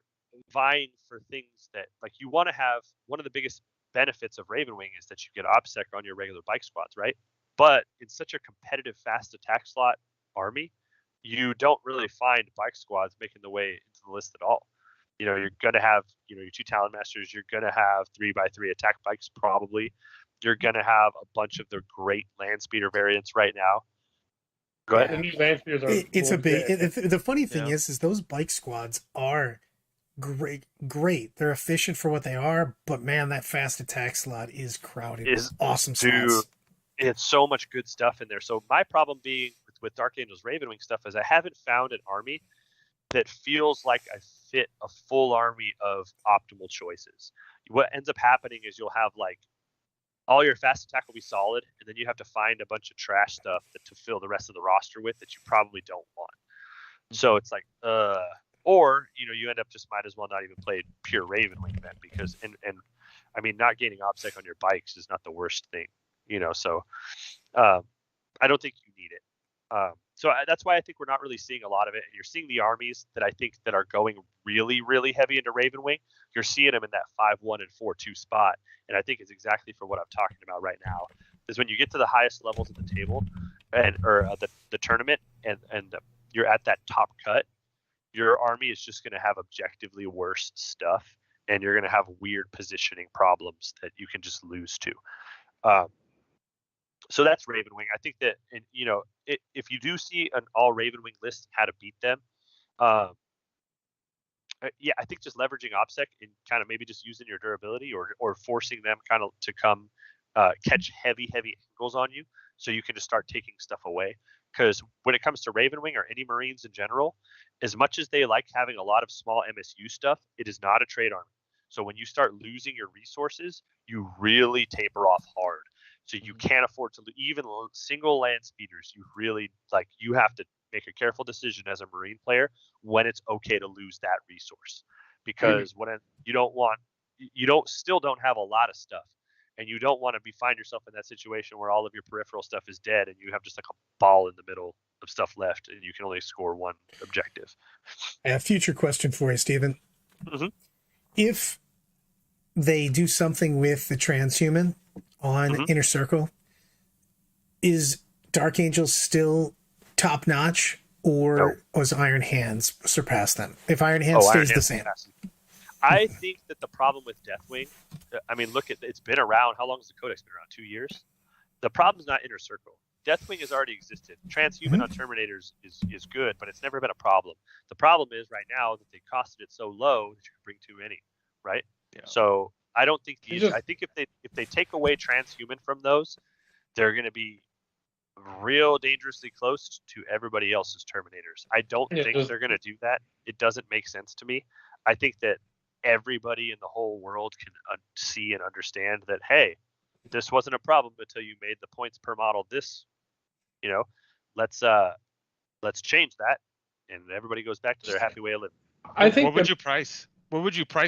vying for things that like you want to have. One of the biggest benefits of Ravenwing is that you get OBSEC on your regular bike squads, right? But in such a competitive fast attack slot army, you don't really find bike squads making the way into the list at all. You're gonna have your 2 Talon Masters, you're gonna have 3x3 attack bikes probably. You're gonna have a bunch of the great land speeder variants right now. Go ahead. The new land speeders are It's a big. The funny thing is those bike squads are great. They're efficient for what they are, but man, that fast attack slot is crowded. Awesome slots. It's so much good stuff in there. So my problem being with Dark Angel's Ravenwing stuff is I haven't found an army that feels like I fit a full army of optimal choices. What ends up happening is you'll have like all your fast attack will be solid, and then you have to find a bunch of trash stuff to fill the rest of the roster with that you probably don't want. So it's like, or you end up just might as well not even play pure Ravenwing then because and I mean not gaining OBSEC on your bikes is not the worst thing, So I don't think you need it. So that's why I think we're not really seeing a lot of it. And you're seeing the armies that I think that are going really, really heavy into Ravenwing. You're seeing them in that 5-1 and 4-2 spot, and I think it's exactly for what I'm talking about right now. Is when you get to the highest levels of the table, or the tournament, and you're at that top cut, your army is just going to have objectively worse stuff, and you're going to have weird positioning problems that you can just lose to. So that's Ravenwing. I think that, if you do see an all Ravenwing list, how to beat them, I think just leveraging OBSEC and kind of maybe just using your durability or forcing them kind of to come catch heavy angles on you so you can just start taking stuff away. Because when it comes to Ravenwing or any Marines in general, as much as they like having a lot of small MSU stuff, it is not a trade army. So when you start losing your resources, you really taper off hard. So you can't afford to even single land speeders. You have to make a careful decision as a Marine player when it's okay to lose that resource, because when you still don't have a lot of stuff, and you don't want to find yourself in that situation where all of your peripheral stuff is dead and you have just like a ball in the middle of stuff left and you can only score one objective. I have a future question for you, Steven. Mm-hmm. If they do something with the transhuman on Inner Circle, is Dark Angels still top notch, or does Iron Hands surpass them? If Iron Hands stays the same. I think that the problem with Deathwing, I mean, look at it's been around. How long has the Codex been around? 2 years. The problem's not Inner Circle. Deathwing has already existed. Transhuman on Terminators is good, but it's never been a problem. The problem is right now that they costed it so low that you can bring too many, right? Yeah. So I don't think I think if they take away Transhuman from those, they're going to be real dangerously close to everybody else's Terminators. I don't think they're going to do that. It doesn't make sense to me. I think that everybody in the whole world can see and understand that, hey, this wasn't a problem until you made the points per model this, let's change that, and everybody goes back to their happy way of living. I think what would you price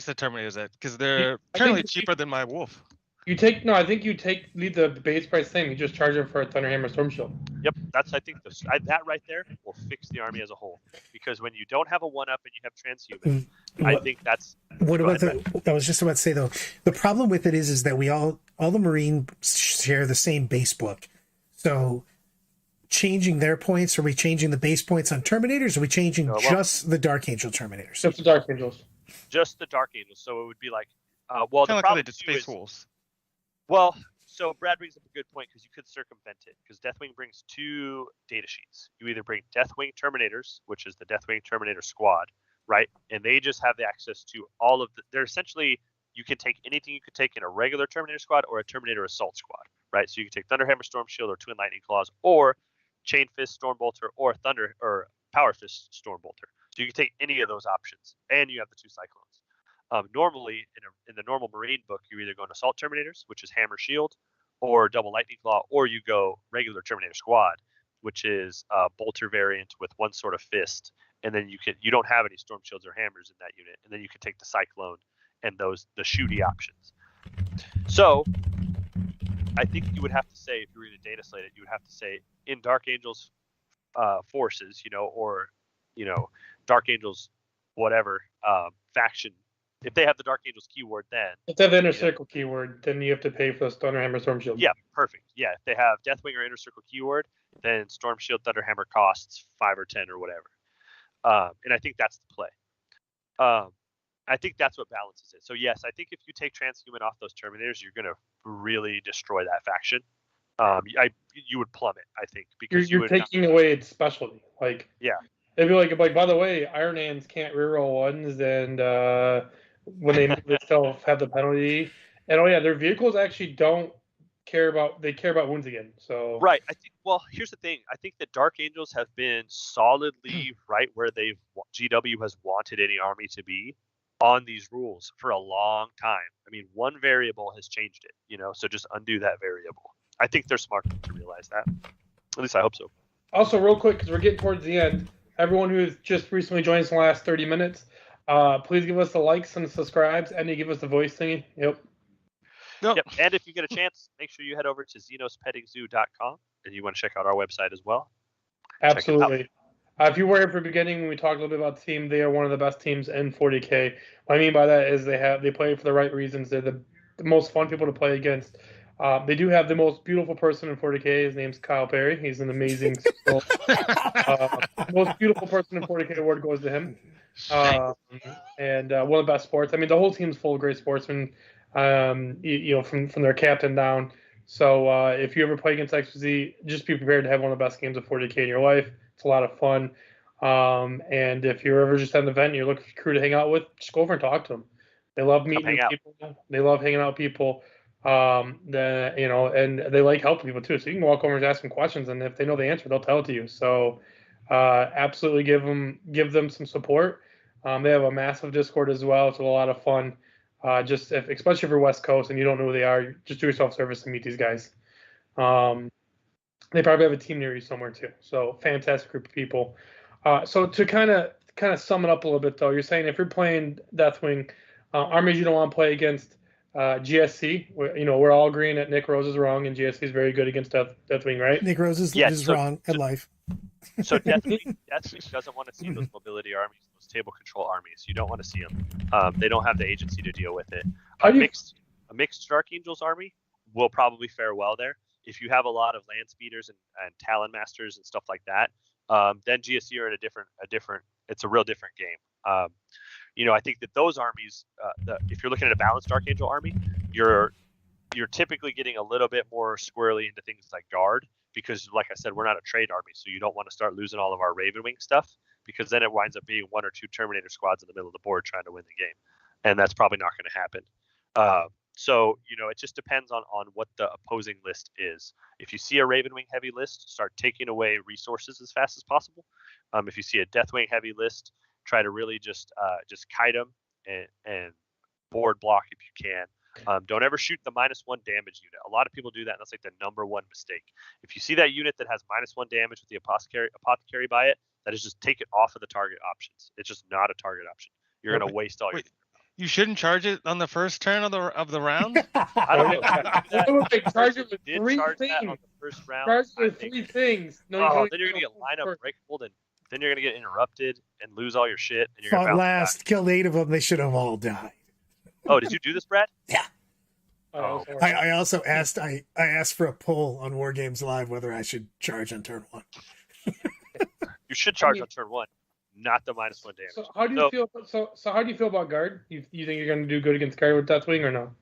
the Terminators at? Because they're currently cheaper than my Wolf. I think you leave the base price same. You just charge them for a Thunderhammer Storm Shield. Yep, I think that right there will fix the army as a whole. Because when you don't have a 1-up and you have Transhuman, I think that's. What about I was just about to say though, the problem with it is that we all the Marines share the same base book. So changing their points, are we changing the base points on Terminators? Or are we changing just the Dark Angel Terminators? Just the Dark Angels. Just the Dark Angels. So it would be like, well, the problem is Space Wolves. Well, so Brad brings up a good point because you could circumvent it, because Deathwing brings 2 data sheets. You either bring Deathwing Terminators, which is the Deathwing Terminator Squad, right? And they just have the access to all of they're essentially, you can take anything you could take in a regular Terminator Squad or a Terminator Assault Squad, right? So you can take Thunderhammer Storm Shield or Twin Lightning Claws or Chain Fist Stormbolter or Power Fist Stormbolter. So you can take any of those options, and you have the 2 Cyclones. Normally, in the normal Marine book, you're either going Assault Terminators, which is Hammer Shield, or Double Lightning Claw, or you go regular Terminator Squad, which is a Bolter variant with one sort of fist, and then you don't have any Storm Shields or Hammers in that unit, and then you can take the Cyclone and the shooty options. So I think you would have to say, if you were going to data slate it, you would have to say in Dark Angels forces, or Dark Angels whatever faction. If they have the Dark Angels keyword, then if they have the Inner Circle keyword, then you have to pay for the Thunderhammer Storm Shield. Yeah, perfect. Yeah, if they have Deathwing or Inner Circle keyword, then Storm Shield Thunderhammer costs 5 or 10 or whatever. And I think that's the play. I think that's what balances it. So yes, I think if you take Transhuman off those Terminators, you're going to really destroy that faction. You would plummet, I think, because you're taking away its specialty. Like, yeah, it'd be like by the way, Iron Hands can't reroll ones, and when they still have the penalty. And their vehicles actually don't care about wounds again. So right, I think. Well, here's the thing. I think that Dark Angels have been solidly right where GW has wanted any army to be on these rules for a long time. I mean, one variable has changed it, so just undo that variable. I think they're smart to realize that. At least I hope so. Also, real quick, because we're getting towards the end, everyone who's just recently joined us in the last 30 minutes, please give us the likes and the subscribes, and you give us the voice thingy. Yep. And if you get a chance, make sure you head over to xenospettingzoo.com, and you want to check out our website as well. Absolutely. If you were here for the beginning, when we talked a little bit about the team, they are one of the best teams in 40K. What I mean by that is they play for the right reasons. They're the most fun people to play against. They do have the most beautiful person in 40K. His name's Kyle Perry. He's an amazing most beautiful person in 40K award goes to him. And one of the best sports. I mean, the whole team's full of great sportsmen, from their captain down. So if you ever play against XPZ, just be prepared to have one of the best games of 40K in your life. It's a lot of fun. And if you're ever just at an event and you're looking for a crew to hang out with, just go over and talk to them. They love meeting people. They love hanging out with people. then and they like helping people too. So you can walk over and ask them questions, and if they know the answer, they'll tell it to you. So absolutely give them some support. They have a massive Discord as well. It's a lot of fun. Especially if you're West Coast and you don't know who they are, just do yourself service to meet these guys. They probably have a team near you somewhere too. So fantastic group of people. So to kind of sum it up a little bit though, you're saying if you're playing Deathwing armies, you don't want to play against GSC. We're all agreeing that Nick Rose is wrong and GSC is very good against Deathwing, right? Nick Rose is wrong at life. So Deathwing doesn't want to see those mobility armies, those table control armies. You don't want to see them. They don't have the agency to deal with it. A mixed Dark Angels army will probably fare well there. If you have a lot of land speeders and Talon Masters and stuff like that, then GSC are in a different. It's a real different game. I think that those armies, if you're looking at a balanced Dark Angel army, you're typically getting a little bit more squirrely into things like guard, because like I said, we're not a trade army, so you don't want to start losing all of our Ravenwing stuff, because then it winds up being 1 or 2 Terminator squads in the middle of the board trying to win the game, and that's probably not going to happen. So it just depends on what the opposing list is. If you see a Ravenwing heavy list, start taking away resources as fast as possible. If you see a Deathwing heavy list, try to really just kite them and board block if you can. Don't ever shoot the -1 damage unit. A lot of people do that, and that's like the number one mistake. If you see that unit that has -1 damage with the apothecary by it, that is just take it off of the target options. It's just not a target option. You're going to waste all your. You shouldn't charge it on the first turn of the round. I don't know. Charge it with 3 things. On the first round. Charge it with 3 things. No, then you're gonna get lineup breakable, then you're gonna get interrupted and lose all your shit. And you're gonna last, killed 8 of them. They should have all died. Oh, did you do this, Brad? Yeah. Oh. I also asked. I asked for a poll on War Games Live whether I should charge on turn 1. You should charge on turn 1. Not the -1 damage. So how do you feel? So how do you feel about guard? You think you're going to do good against guard with Deathwing or no?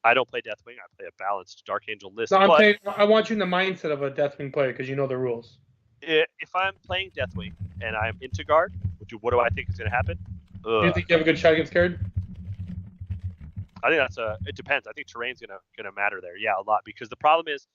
I don't play Deathwing. I play a balanced Dark Angel list. No, I want you in the mindset of a Deathwing player because you know the rules. If I'm playing Deathwing and I'm into guard, what do I think is going to happen? Do you think you have a good shot against guard? I think it depends. I think terrain's gonna matter there. Yeah, a lot, because the problem is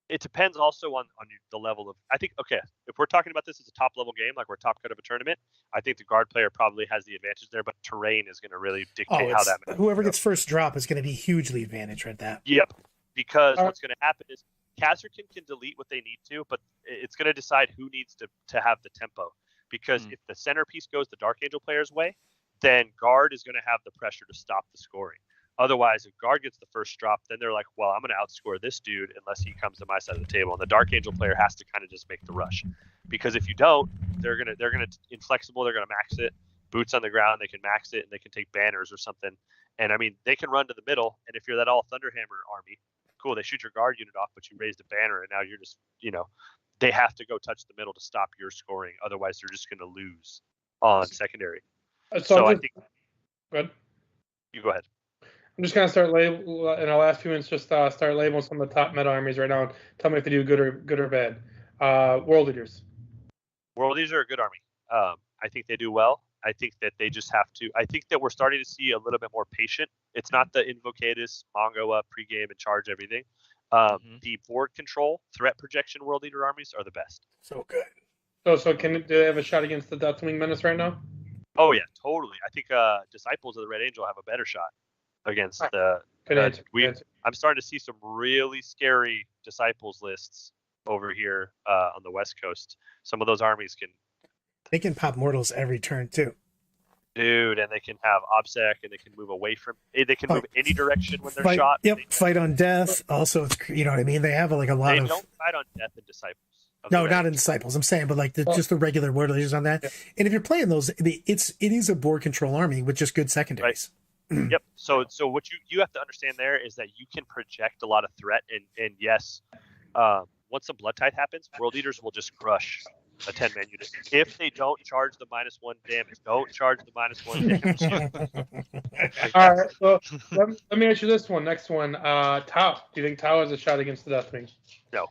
it depends also on the level of. I think if we're talking about this as a top level game, like we're top cut of a tournament, I think the guard player probably has the advantage there, but terrain is going to really dictate how that. Whoever gets first drop is going to be hugely advantaged at that. Yep, because what's going to happen is Kazerkin can delete what they need to, but it's going to decide who needs to have the tempo. Because if the centerpiece goes the Dark Angel player's way, then guard is going to have the pressure to stop the scoring. Otherwise, if guard gets the first drop, then they're like, well, I'm going to outscore this dude unless he comes to my side of the table. And the Dark Angel player has to kind of just make the rush, because if you don't, they're going to inflexible. They're going to max it, boots on the ground. They can max it, and they can take banners or something. And I mean, they can run to the middle. And if you're that all Thunderhammer army, cool, they shoot your guard unit off, but you raised a banner, and now you're just, they have to go touch the middle to stop your scoring. Otherwise, they're just going to lose on secondary. So I think. Good. You go ahead. I'm just going to start in our last few minutes. Just start labeling some of the top meta armies right now. Tell me if they do good or bad. World Eaters. World Eaters are a good army. I think they do well. I think that they just have to. I think that we're starting to see a little bit more patient. It's not the Invocatus, Mongo up, pregame and charge everything. The board control, threat projection World Eater armies are the best. So good. So do they have a shot against the Deathwing Menace right now? Oh yeah, totally. I think Disciples of the Red Angel have a better shot against the. Good answer. I'm starting to see some really scary Disciples lists over here on the West Coast. Some of those armies They can pop mortals every turn too. Dude, and they can have OBSEC, and they can move away from. They can move any direction when they're shot. Yep, fight on death. Also, it's, you know what I mean. They have like a lot of. They don't fight on death in Disciples. No, not in Disciples. I'm saying, but like just the regular word leaders on that. Yeah. And if you're playing those, it is a board control army with just good secondaries. Right. Yep. So what you have to understand there is that you can project a lot of threat, and yes, once the blood tide happens, World Eaters will just crush a 10-man unit. If they don't charge the -1 damage, don't charge the -1 damage. All right. Well, let me ask you this one. Next one. Tau. Do you think Tau has a shot against the Deathwing? No.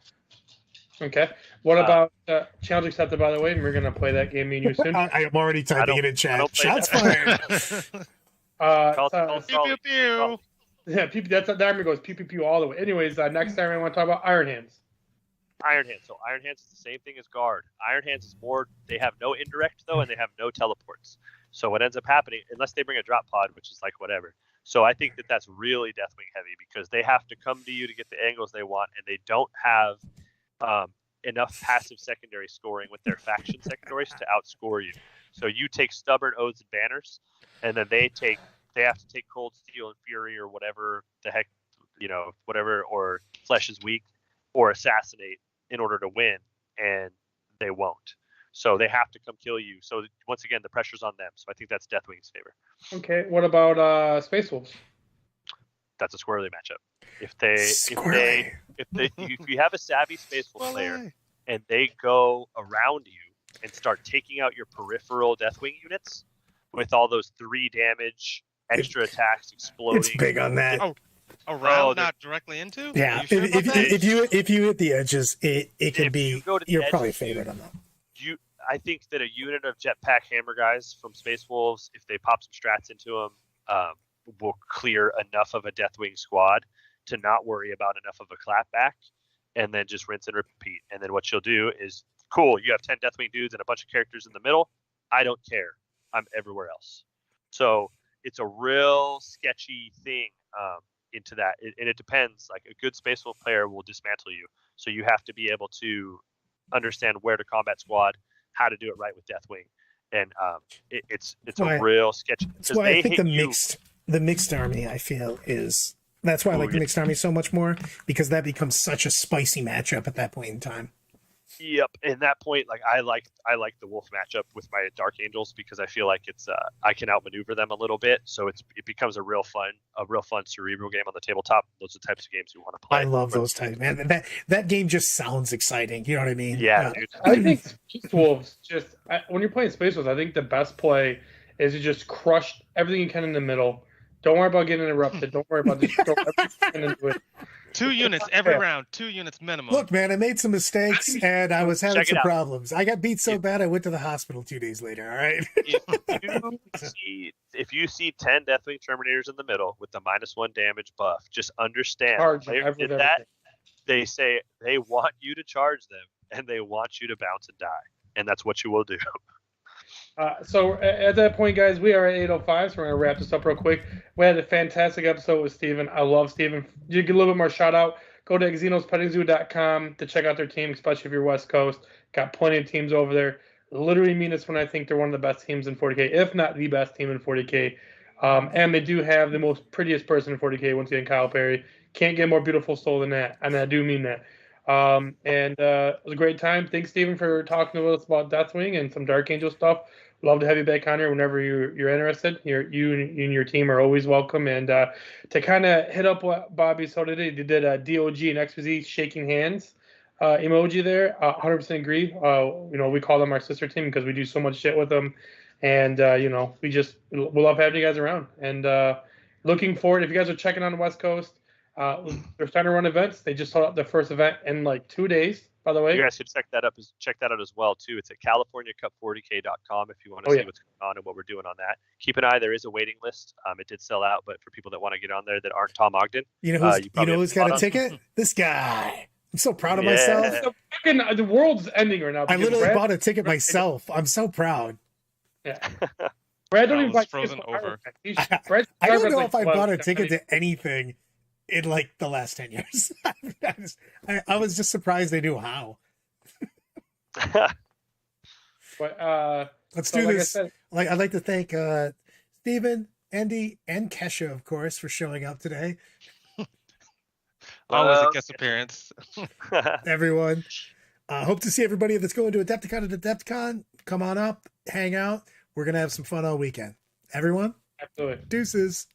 Okay. What about challenge accepted, by the way? And we're going to play that game, me and you soon. I am already typing it in chat. Shots fired. Yeah, that army goes pew pew pew all the way. Anyways, next time I want to talk about Iron Hands. Iron Hands. So Iron Hands is the same thing as Guard. Iron Hands is more. They have no indirect though, and they have no teleports. So what ends up happening, unless they bring a drop pod, which is like whatever. So I think that's really Deathwing heavy because they have to come to you to get the angles they want, and they don't have enough passive secondary scoring with their faction secondaries to outscore you. So you take Stubborn Oaths and Banners, and then they have to take Cold Steel and Fury or whatever the heck, whatever, or Flesh is Weak or Assassinate in order to win, and they won't. So they have to come kill you. So once again, the pressure's on them. So I think that's Deathwing's favor. Okay, what about Space Wolves? That's a squirrely matchup. If you have a savvy Space Wolf player and they go around you and start taking out your peripheral Deathwing units with all those 3 damage, extra attacks, exploding. It's big on that. Around, not directly into. Yeah, sure if you hit the edges, it can be. You're probably favored on that. I think that a unit of Jetpack Hammer guys from Space Wolves, if they pop some strats into them, will clear enough of a Deathwing squad to not worry about enough of a clapback, and then just rinse and repeat. And then what you'll do is, cool, you have 10 Deathwing dudes and a bunch of characters in the middle. I don't care. I'm everywhere else. So it's a real sketchy thing into that. And it depends. Like a good Space Wolf player will dismantle you. So you have to be able to understand where to combat squad, how to do it right with Deathwing. And it's a real sketchy. That's why I think the mixed army, I feel, is... That's why I like the mixed army so much more, because that becomes such a spicy matchup at that point in time. Yep, and that point, like I like the Wolf matchup with my Dark Angels because I feel like it's I can outmaneuver them a little bit, so it becomes a real fun cerebral game on the tabletop. Those are the types of games you want to play. I love those types, man. That game just sounds exciting. You know what I mean? Yeah, dude. I think Space Wolves when you're playing Space Wolves, I think the best play is to just crush everything you can in the middle. Don't worry about getting interrupted. Don't worry about just throw everything into it. 2 units every round. 2 units minimum. Look, man, I made some mistakes and I was having some problems. I got beat so bad I went to the hospital 2 days later. All right. If you see 10 Deathwing Terminators in the middle with the -1 damage buff, just understand players did that. They say they want you to charge them and they want you to bounce and die, and that's what you will do. So at that point, guys, we are at 8:05, so we're going to wrap this up real quick. We had a fantastic episode with Steven. I love Steven. You get a little bit more shout out. Go to xenospettingzoo.com to check out their team, especially if you're West Coast. Got plenty of teams over there. Literally mean this when I think they're one of the best teams in 40K, if not the best team in 40K. And they do have the most prettiest person in 40K, once again, Kyle Perry. Can't get more beautiful soul than that, and I do mean that. It was a great time. Thanks, Steven, for talking to us about Deathwing and some Dark Angel stuff. Love to have you back on here whenever you're interested. You and your team are always welcome. And to kind of hit up what Bobby saw today, they did a DOG and XPZ shaking hands emoji there. 100% agree. We call them our sister team because we do so much shit with them. And, we love having you guys around. And looking forward, if you guys are checking on the West Coast, they're starting to run events. They just held up their first event in like 2 days, by the way. You guys should check that out as well too. It's at CaliforniaCup40K.com if you want to see what's going on and what we're doing on that. Keep an eye. There is a waiting list. It did sell out, but for people that want to get on there that aren't Tom Ogden, you know who's got a ticket? This guy. I'm so proud of myself. The world's ending right now. I literally bought a ticket myself. I'm so proud. Yeah. Brad don't even buy frozen over. I don't know if I bought a ticket to anything in like the last 10 years. I was just surprised they knew how. But let's do this. I'd like to thank Steven, Andy, and Kesha, of course, for showing up today. Always a guest appearance. Everyone. Hope to see everybody that's going to Adepticon at Adepticon. Come on up, hang out. We're going to have some fun all weekend. Everyone? Absolutely. Deuces.